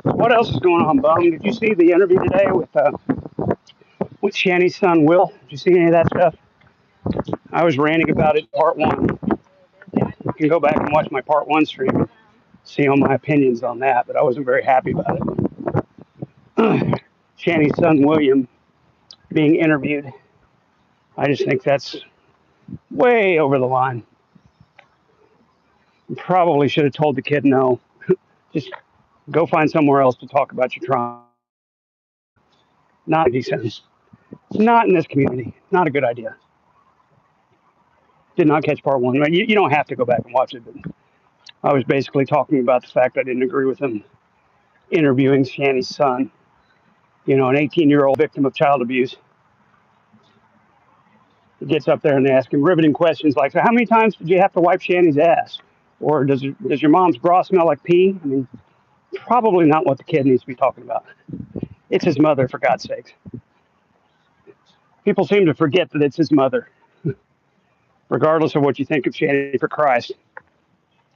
What else is going on, Bum? Did you see the interview today with Shanny's son, Will? Did you see any of that stuff? I was ranting about it part one. You can go back and watch my part one stream and see all my opinions on that, but I wasn't very happy about it. Shanny's son, William, being interviewed. I just think that's way over the line. Probably should have told the kid no. Just go find somewhere else to talk about your trauma. Not decent. Not in this community. Not a good idea. Did not catch part one. You don't have to go back and watch it, but I was basically talking about the fact I didn't agree with him interviewing Shanny's son, an 18-year-old victim of child abuse. He gets up there and they ask him riveting questions like, so how many times did you have to wipe Shanny's ass? Or does your mom's bra smell like pee? I mean, probably not what the kid needs to be talking about. It's his mother, for God's sakes. People seem to forget that it's his mother. Regardless of what you think of Shanny, for Christ.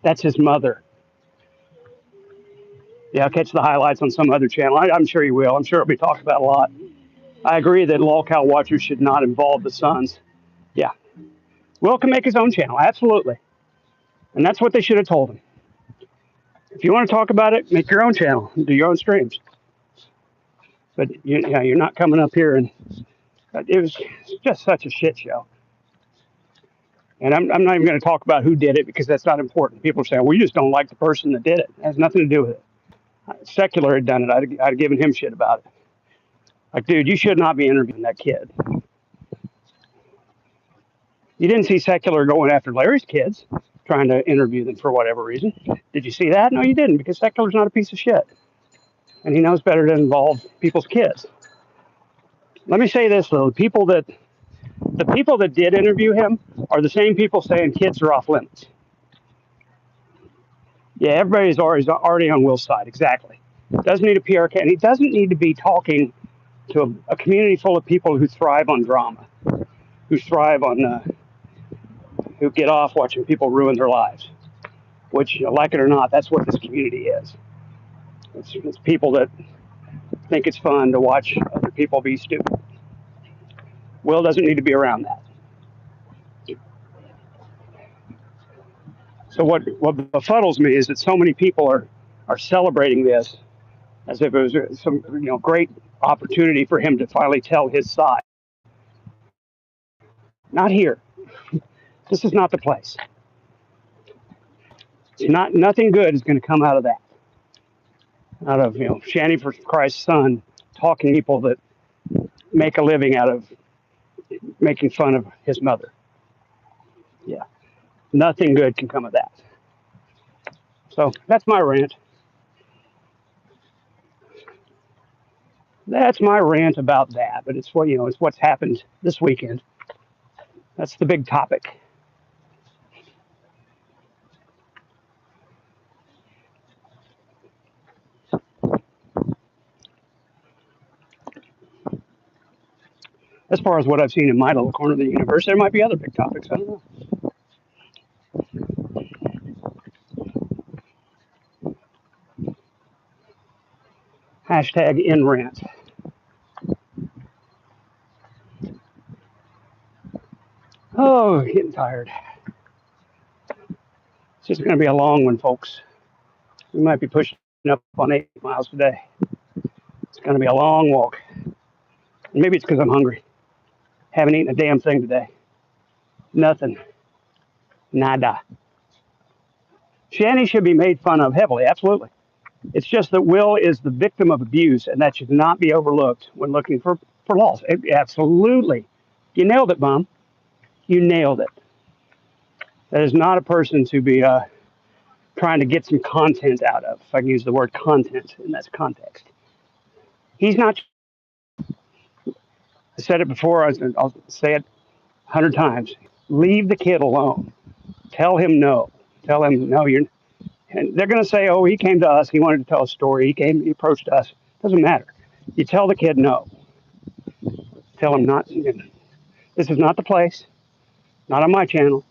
That's his mother. Yeah, I'll catch the highlights on some other channel. I'm sure you will. I'm sure it'll be talked about a lot. I agree that lolcow watchers should not involve the sons. Yeah. Will can make his own channel, absolutely. And that's what they should have told him. If you want to talk about it, make your own channel, do your own streams. But you're not coming up here and it was just such a shit show. And I'm not even going to talk about who did it because that's not important. People are saying, well, you just don't like the person that did it. It has nothing to do with it. Secular had done it. I'd have given him shit about it. Like, dude, you should not be interviewing that kid. You didn't see Secular going after Larry's kids, trying to interview them for whatever reason. Did you see that? No, you didn't, because Secular's not a piece of shit. And he knows better to involve people's kids. Let me say this, though. The people that did interview him are the same people saying kids are off limits. Yeah, everybody's already on Will's side, exactly. Doesn't need a PRK, and he doesn't need to be talking to a community full of people who thrive on drama, who thrive on, who get off watching people ruin their lives, which, like it or not, that's what this community is. It's people that think it's fun to watch other people be stupid. Will doesn't need to be around that. So what befuddles me is that so many people are celebrating this as if it was some great opportunity for him to finally tell his side. Not here. This is not the place. Nothing good is going to come out of that. Out of Shanny for Christ's son talking to people that make a living out of making fun of his mother. Yeah. Nothing good can come of that. So that's my rant. That's my rant about that. But it's it's what's happened this weekend. That's the big topic. As far as what I've seen in my little corner of the universe, there might be other big topics. I don't know. Hashtag in rant. Oh, getting tired. It's just going to be a long one, folks. We might be pushing up on 8 miles today. It's going to be a long walk. Maybe it's because I'm hungry. Haven't eaten a damn thing today. Nothing. Nada. Shanny should be made fun of heavily, absolutely. It's just that Will is the victim of abuse, and that should not be overlooked when looking for for laws. Absolutely. You nailed it, Mom. You nailed it. That is not a person to be trying to get some content out of, if I can use the word content in this context. He's not, I said it before, I'll say it 100 times. Leave the kid alone. Tell him no. Tell him no, you're, and they're going to say, oh, he came to us. He wanted to tell a story. He approached us. Doesn't matter. You tell the kid no. Tell him not, this is not the place, not on my channel.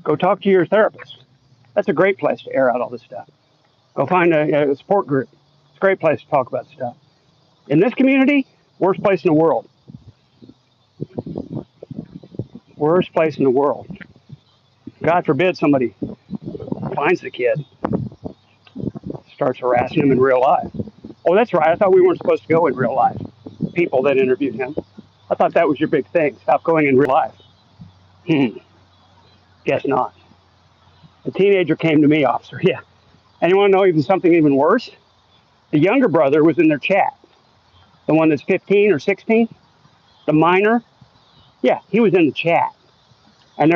Go talk to your therapist. That's a great place to air out all this stuff. Go find a support group. It's a great place to talk about stuff. In this community, worst place in the world. Worst place in the world. God forbid somebody finds the kid, starts harassing him in real life. Oh, that's right. I thought we weren't supposed to go in real life. People that interviewed him. I thought that was your big thing. Stop going in real life. Guess not. A teenager came to me, officer. Yeah. And you want to know even something even worse? The younger brother was in their chat. The one that's 15 or 16, the minor. Yeah, he was in the chat. And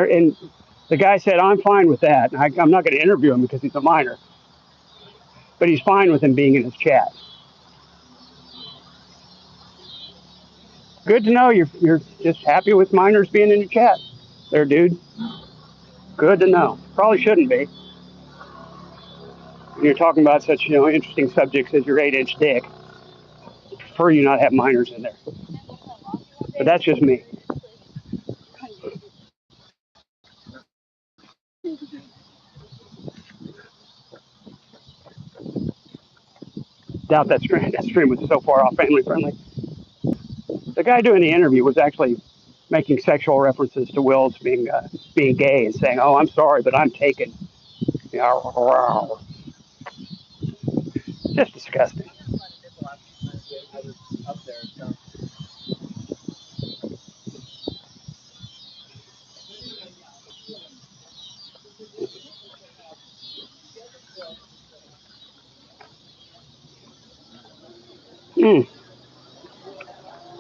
the guy said, I'm fine with that. And I'm not going to interview him because he's a minor. But he's fine with him being in his chat. Good to know you're just happy with minors being in your chat there, dude. Good to know. Probably shouldn't be. When you're talking about such interesting subjects as your 8-inch dick. I prefer you not have minors in there. But that's just me. Doubt that stream was so far off family friendly. The guy doing the interview was actually making sexual references to Will's being gay and saying, "Oh, I'm sorry, but I'm taken." Just disgusting.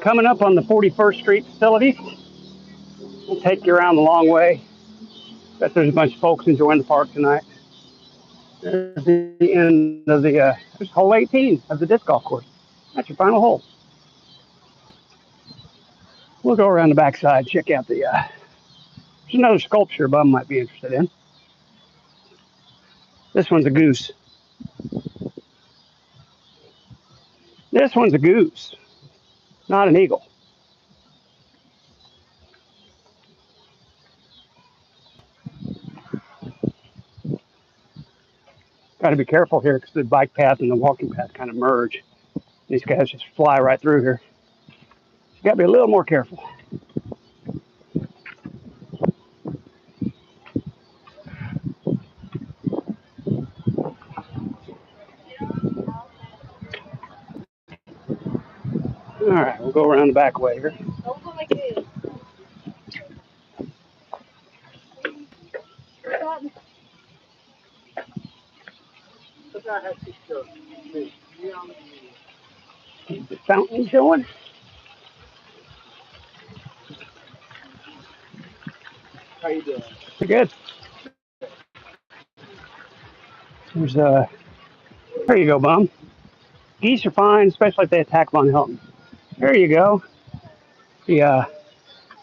Coming up on the 41st Street facility, we'll take you around the long way. Bet there's a bunch of folks enjoying the park tonight. There's the end of there's hole 18 of the disc golf course. That's your final hole. We'll go around the backside, check out there's another sculpture Bum might be interested in. This one's a goose. This one's a goose, not an eagle. Got to be careful here because the bike path and the walking path kind of merge. These guys just fly right through here. You got to be a little more careful. All right, we'll go around the back way here. The fountain's going. How you doing? Pretty good. There's there you go, Bum. Geese are fine, especially if they attack Von Hilton. There you go. The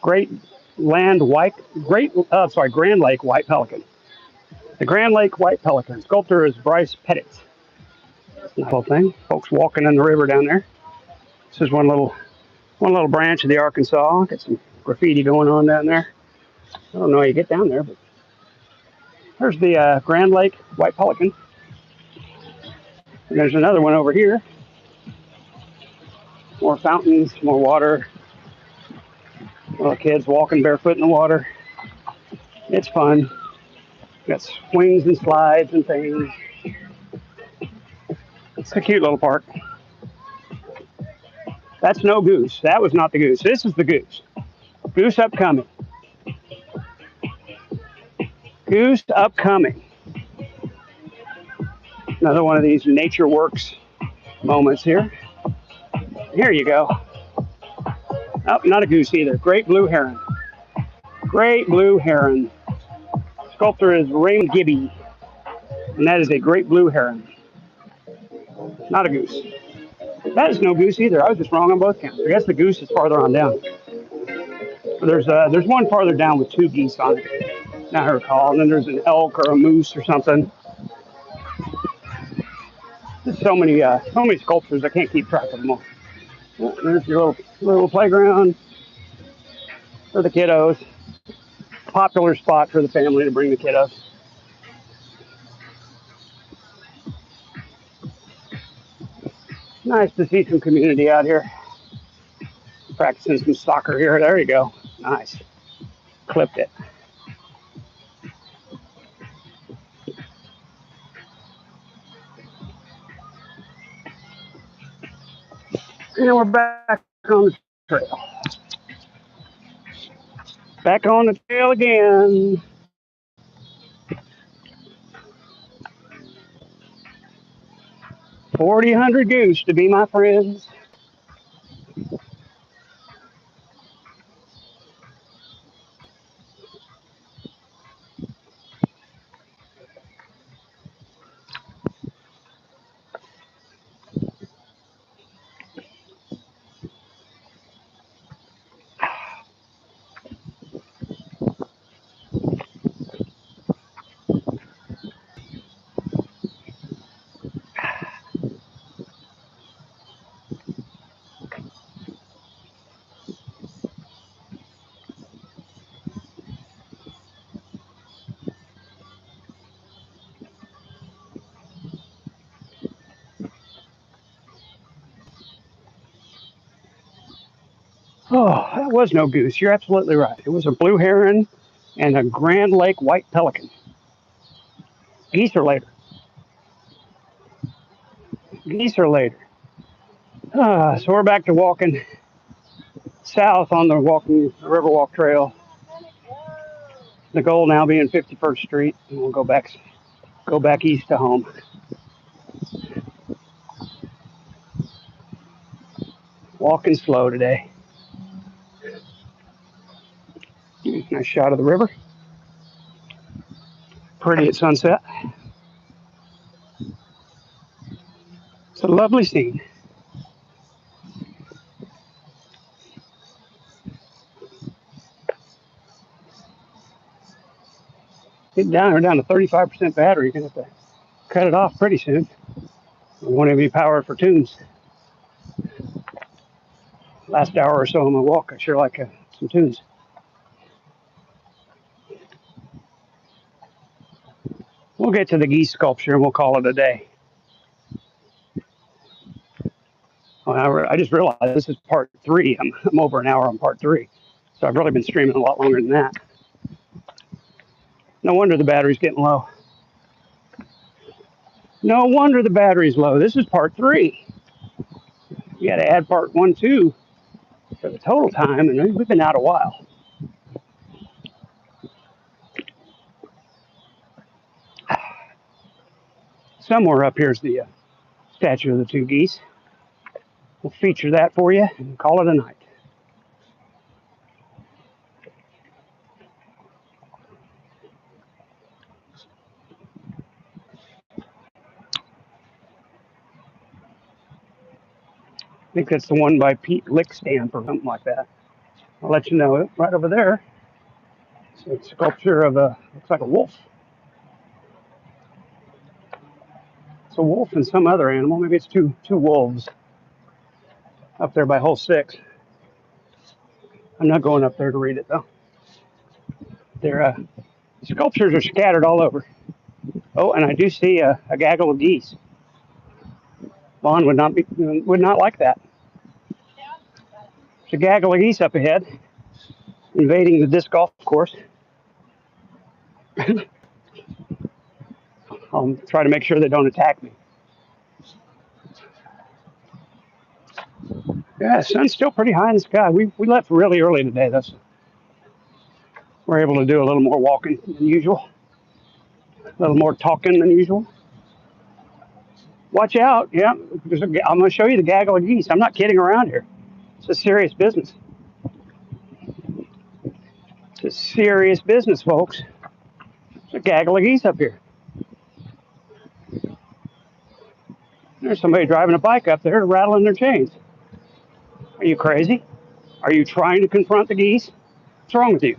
Grand Lake White Pelican. The Grand Lake White Pelican. Sculptor is Bryce Pettit. That's the whole thing. Folks walking in the river down there. This is one little branch of the Arkansas. Got some graffiti going on down there. I don't know how you get down there, but there's the Grand Lake White Pelican. And there's another one over here. More fountains, more water. Little kids walking barefoot in the water. It's fun. Got swings and slides and things. It's a cute little park. That's no goose. That was not the goose. This is the goose. Goose upcoming. Goose upcoming. Another one of these nature works moments here. Here you go. Oh, not a goose either. Great blue heron. Great blue heron. Sculptor is Raymond Gibby, and that is a great blue heron. Not a goose. That is no goose either. I was just wrong on both counts. I guess the goose is farther on down. There's one farther down with two geese on it. Now I recall, and then there's an elk or a moose or something. There's so many sculptures I can't keep track of them all. There's your little playground for the kiddos. Popular spot for the family to bring the kiddos. Nice to see some community out here. Practicing some soccer here. There you go. Nice. Clipped it. And we're back on the trail. Back on the trail again. $4,000 goose to be my friends. Oh, that was no goose. You're absolutely right. It was a blue heron and a Grand Lake white pelican. Geese are later. Geese are later. So we're back to walking south on the Riverwalk Trail. The goal now being 51st Street, and we'll go back east to home. Walking slow today. Nice shot of the river. Pretty at sunset. It's a lovely scene. We're down to 35% battery. You're going to have to cut it off pretty soon. We won't have any power for tunes. Last hour or so on my walk, I sure like some tunes. We'll get to the geese sculpture and we'll call it a day. I just realized this is part 3. I'm over an hour on part 3. So I've really been streaming a lot longer than that. No wonder the battery's getting low. No wonder the battery's low. This is part 3. You got to add part 1, 2 for the total time, and we've been out a while. Somewhere up here's the statue of the two geese. We'll feature that for you and call it a night. I think that's the one by Pete Lickstamp or something like that. I'll let you know. Right over there, it's a sculpture of looks like a wolf. It's a wolf and some other animal. Maybe it's two wolves up there by hole 6. I'm not going up there to read it though. Their sculptures are scattered all over. Oh, and I do see a gaggle of geese. Vaughn would not like that. There's a gaggle of geese up ahead, invading the disc golf course. I'll try to make sure they don't attack me. Yeah, the sun's still pretty high in the sky. We left really early today, though. So we're able to do a little more walking than usual, a little more talking than usual. Watch out. Yeah, I'm going to show you the gaggle of geese. I'm not kidding around here. It's a serious business. It's a serious business, folks. There's a gaggle of geese up here. There's somebody driving a bike up there rattling their chains. Are you crazy? Are you trying to confront the geese? What's wrong with you?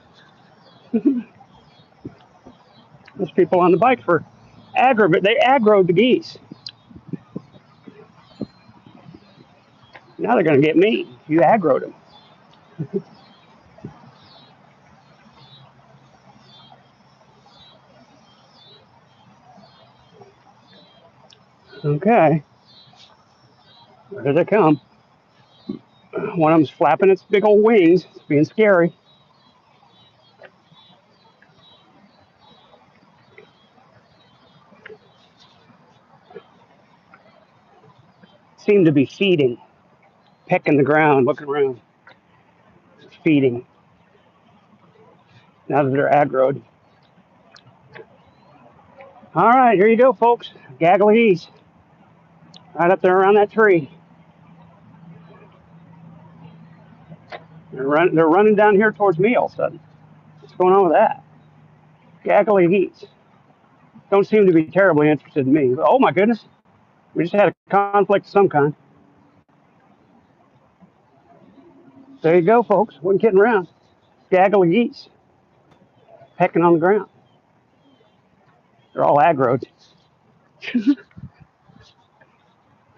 There's people on the bike for they aggroed the geese. Now they're going to get me. You aggroed them. Okay. Where they come? One of them's flapping its big old wings. It's being scary. Seem to be feeding, pecking the ground, looking around, feeding. Now that they're aggroed. All right, here you go, folks. Gaggle of geese. Right up there around that tree. They're running down here towards me all of a sudden. What's going on with that? Gaggle of geese. Don't seem to be terribly interested in me. Oh my goodness. We just had a conflict of some kind. There you go, folks. Wasn't kidding around. Gaggle of geese. Pecking on the ground. They're all aggroed.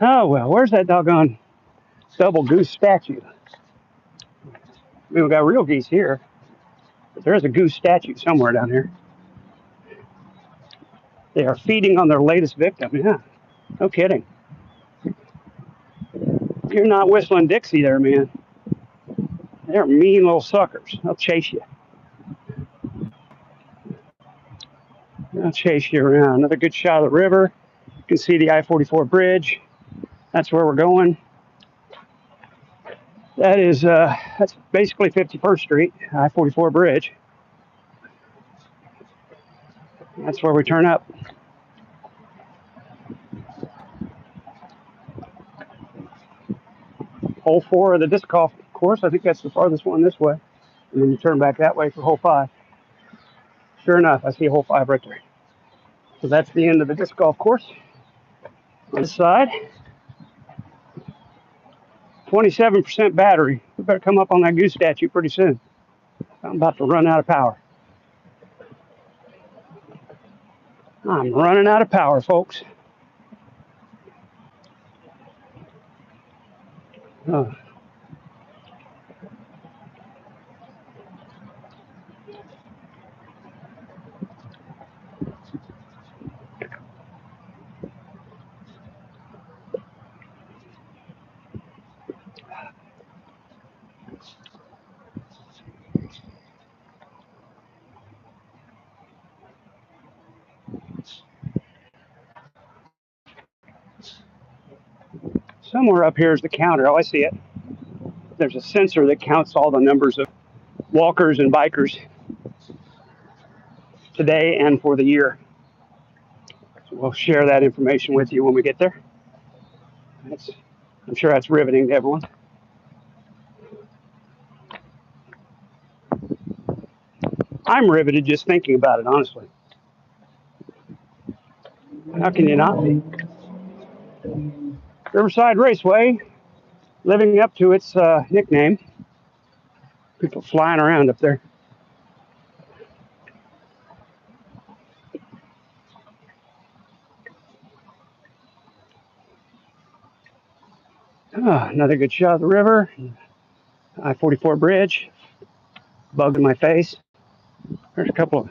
Oh well, where's that doggone double goose statue? I mean, we got real geese here, but there's a goose statue somewhere down here. They are feeding on their latest victim. Yeah, no kidding. You're not whistling Dixie there, man. They're mean little suckers. They'll chase you. They'll chase you around. Another good shot of the river. You can see the I-44 bridge. That's where we're going. That's basically 51st Street, I-44 bridge. That's where we turn up. Hole 4 of the disc golf course. I think that's the farthest one this way. And then you turn back that way for hole 5. Sure enough, I see hole 5 right there. So that's the end of the disc golf course. On this side, 27% battery. We better come up on that goose statue pretty soon. I'm about to run out of power. I'm running out of power, folks. Oh. Somewhere up here is the counter. Oh, I see it. There's a sensor that counts all the numbers of walkers and bikers today and for the year. So we'll share that information with you when we get there. I'm sure that's riveting to everyone. I'm riveted just thinking about it, honestly. How can you not be? Riverside Raceway, living up to its nickname. People flying around up there. Another good shot of the river. I-44 bridge. Bug in my face. There's a couple of.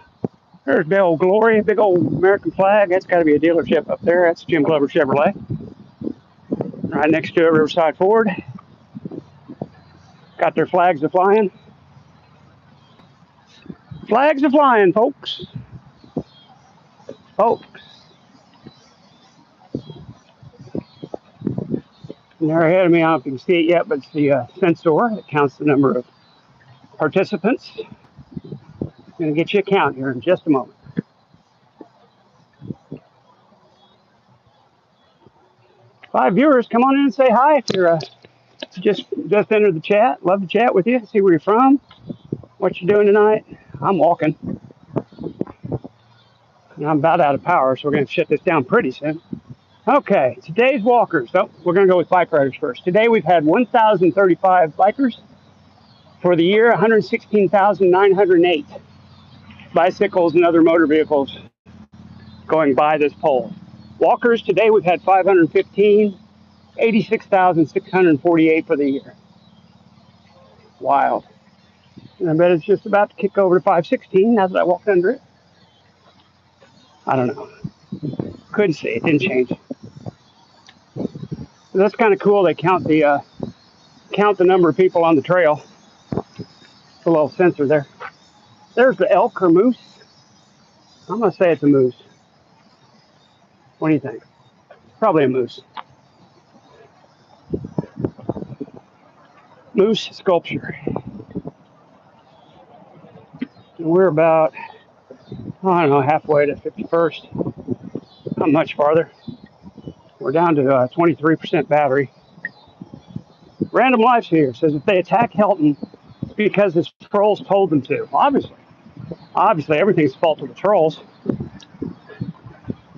There's big old Glory, big old American flag. That's got to be a dealership up there. That's Jim Glover Chevrolet. Right next to it, Riverside Ford. Got their flags a-flying. Flags a-flying, folks. Folks. And they're ahead of me. I don't know if you can see it yet, but it's the sensor that counts the number of participants. I'm going to get you a count here in just a moment. 5 viewers, come on in and say hi if you're just entered the chat. Love to chat with you. See where you're from, what you're doing tonight. I'm walking, and I'm about out of power, so we're going to shut this down pretty soon. Okay, today's walkers. So we're going to go with bike riders first. Today we've had 1,035 bikers. For the year, 116,908 bicycles and other motor vehicles going by this pole. Walkers, today we've had 515, 86,648 for the year. Wild. And I bet it's just about to kick over to 516 now that I walked under it. I don't know. Couldn't see. It didn't change. So that's kind of cool. They count the number of people on the trail. It's a little sensor there. There's the elk or moose. I'm going to say it's a moose. What do you think? Probably a moose. Moose sculpture. And we're about, I don't know, halfway to 51st. Not much farther. We're down to 23% battery. Random Lives here says if they attack Helton because his trolls told them to. Obviously everything's the fault of the trolls.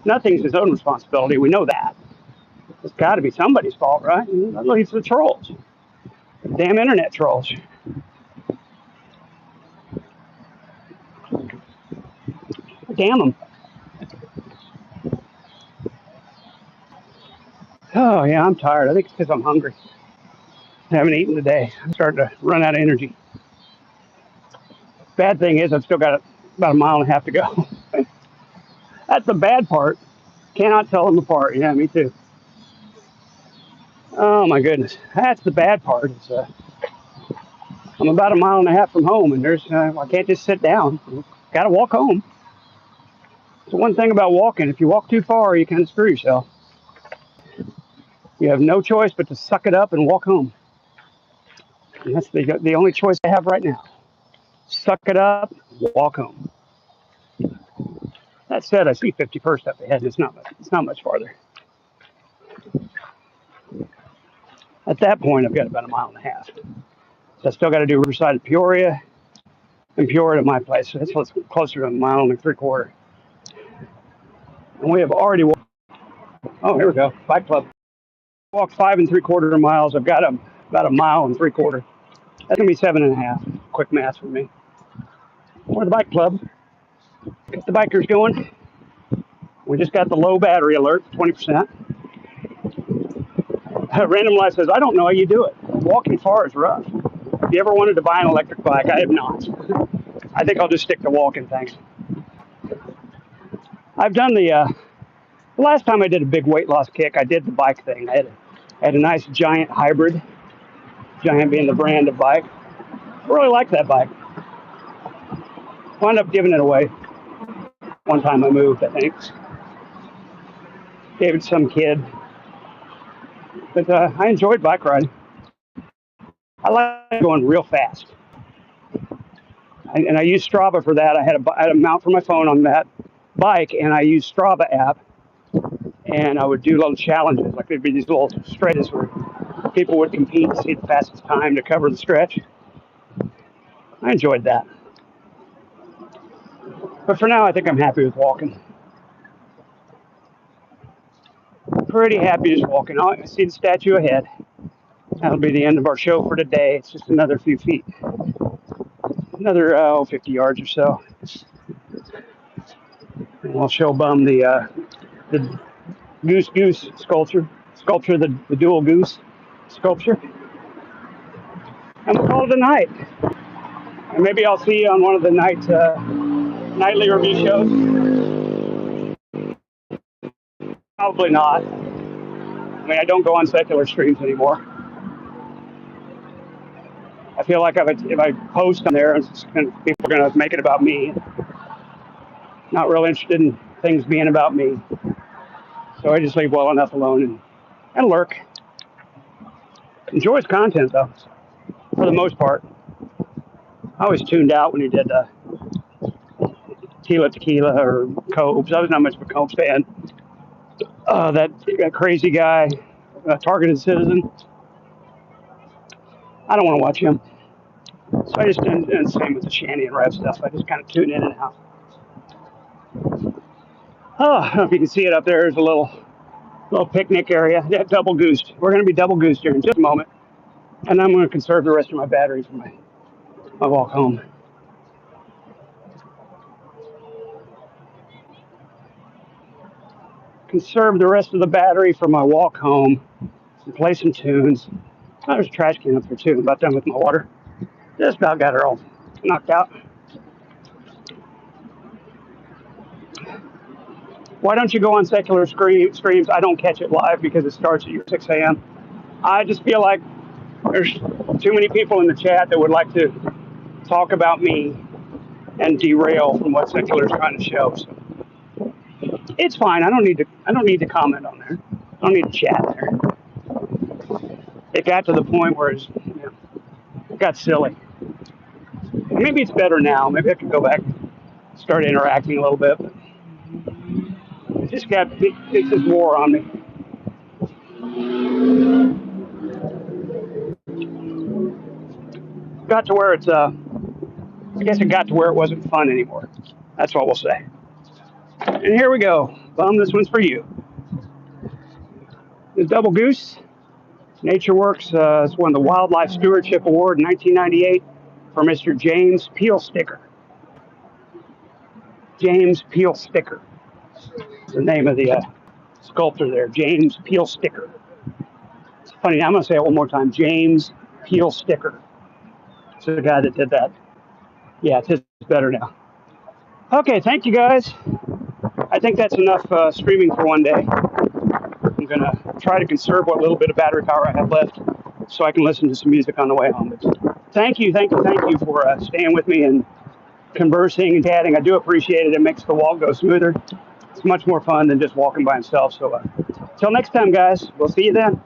Nothing's his own responsibility. We know that. It's got to be somebody's fault, right? And that leads to the trolls. The damn internet trolls. Damn them. Oh, yeah, I'm tired. I think it's because I'm hungry. I haven't eaten today. I'm starting to run out of energy. Bad thing is I've still got about a mile and a half to go. That's the bad part. Cannot tell them apart. Yeah, me too. Oh, my goodness. That's the bad part. Is, I'm about a mile and a half from home, and I can't just sit down. Got to walk home. So one thing about walking, if you walk too far, you kind of screw yourself. You have no choice but to suck it up and walk home. And that's the only choice I have right now. Suck it up, walk home. That said, I see 51st up ahead. It's not much farther. At that point, I've got about a mile and a half. So I still got to do Riverside to Peoria, and Peoria to my place. So that's closer to a mile and 3/4. And we have already walked. Oh, here we go. Bike club. Walked 5 3/4 miles. I've got about a mile and 3/4. That's gonna be 7.5. Quick math for me. Or the bike club. Get the bikers going. We just got the low battery alert, 20%. Random Life says, I don't know how you do it. Walking far is rough. If you ever wanted to buy an electric bike, I have not. I think I'll just stick to walking, thanks. I've done the last time I did a big weight loss kick, I did the bike thing. I had a nice Giant hybrid, Giant being the brand of bike. I really like that bike. Wound up giving it away. One time I moved, I think. Gave it to some kid. But I enjoyed bike riding. I like going real fast. And I used Strava for that. I had a mount for my phone on that bike, and I used Strava app. And I would do little challenges. Like there'd be these little stretches where people would compete to see the fastest time to cover the stretch. I enjoyed that. But for now, I think I'm happy with walking. Pretty happy just walking. Oh, I see the statue ahead. That'll be the end of our show for today. It's just another few feet. Another 50 yards or so. And we'll show Bum the goose sculpture, the dual goose sculpture. And we'll call it a night. And maybe I'll see you on one of the nightly review shows. Probably not. I mean, I don't go on secular streams anymore. I feel like if I post on there, people are going to make it about me. Not real interested in things being about me. So I just leave well enough alone and lurk. Enjoy his content, though, for the most part. I was tuned out when he did Tequila or Copes. I was not much of a Copes fan. That crazy guy, targeted citizen. I don't want to watch him. So I just, and same with the Shanny and Rev stuff. I just kind of tune in and out. Oh, I don't know if you can see it up there. There's a little picnic area. Yeah, double goosed. We're going to be double goosed here in just a moment. And I'm going to conserve the rest of my battery for my walk home. Conserve the rest of the battery for my walk home and play some tunes. Oh, there's a trash can up there too. I'm about done with my water. Just about got her all knocked out. Why don't you go on secular streams? I don't catch it live because it starts at 6 a.m. I just feel like there's too many people in the chat that would like to talk about me and derail from what secular is trying to show. So it's fine. I don't need to comment on there. I don't need to chat there. It got to the point where it got silly. Maybe it's better now. Maybe I can go back and start interacting a little bit. But it just wore on me. Got to where it's I guess it got to where it wasn't fun anymore. That's what we'll say. And here we go. Bum, this one's for you. The Double Goose. NatureWorks it's won the Wildlife Stewardship Award in 1998 for Mr. James Peel Sticker. James Peel Sticker. It's the name of the sculptor there, James Peel Sticker. It's funny, I'm going to say it one more time. James Peel Sticker. It's the guy that did that. Yeah, it's better now. Okay, thank you guys. I think that's enough streaming for one day. I'm going to try to conserve what little bit of battery power I have left so I can listen to some music on the way home. But thank you for staying with me and conversing and chatting. I do appreciate it. It makes the walk go smoother. It's much more fun than just walking by himself. So until next time, guys, we'll see you then.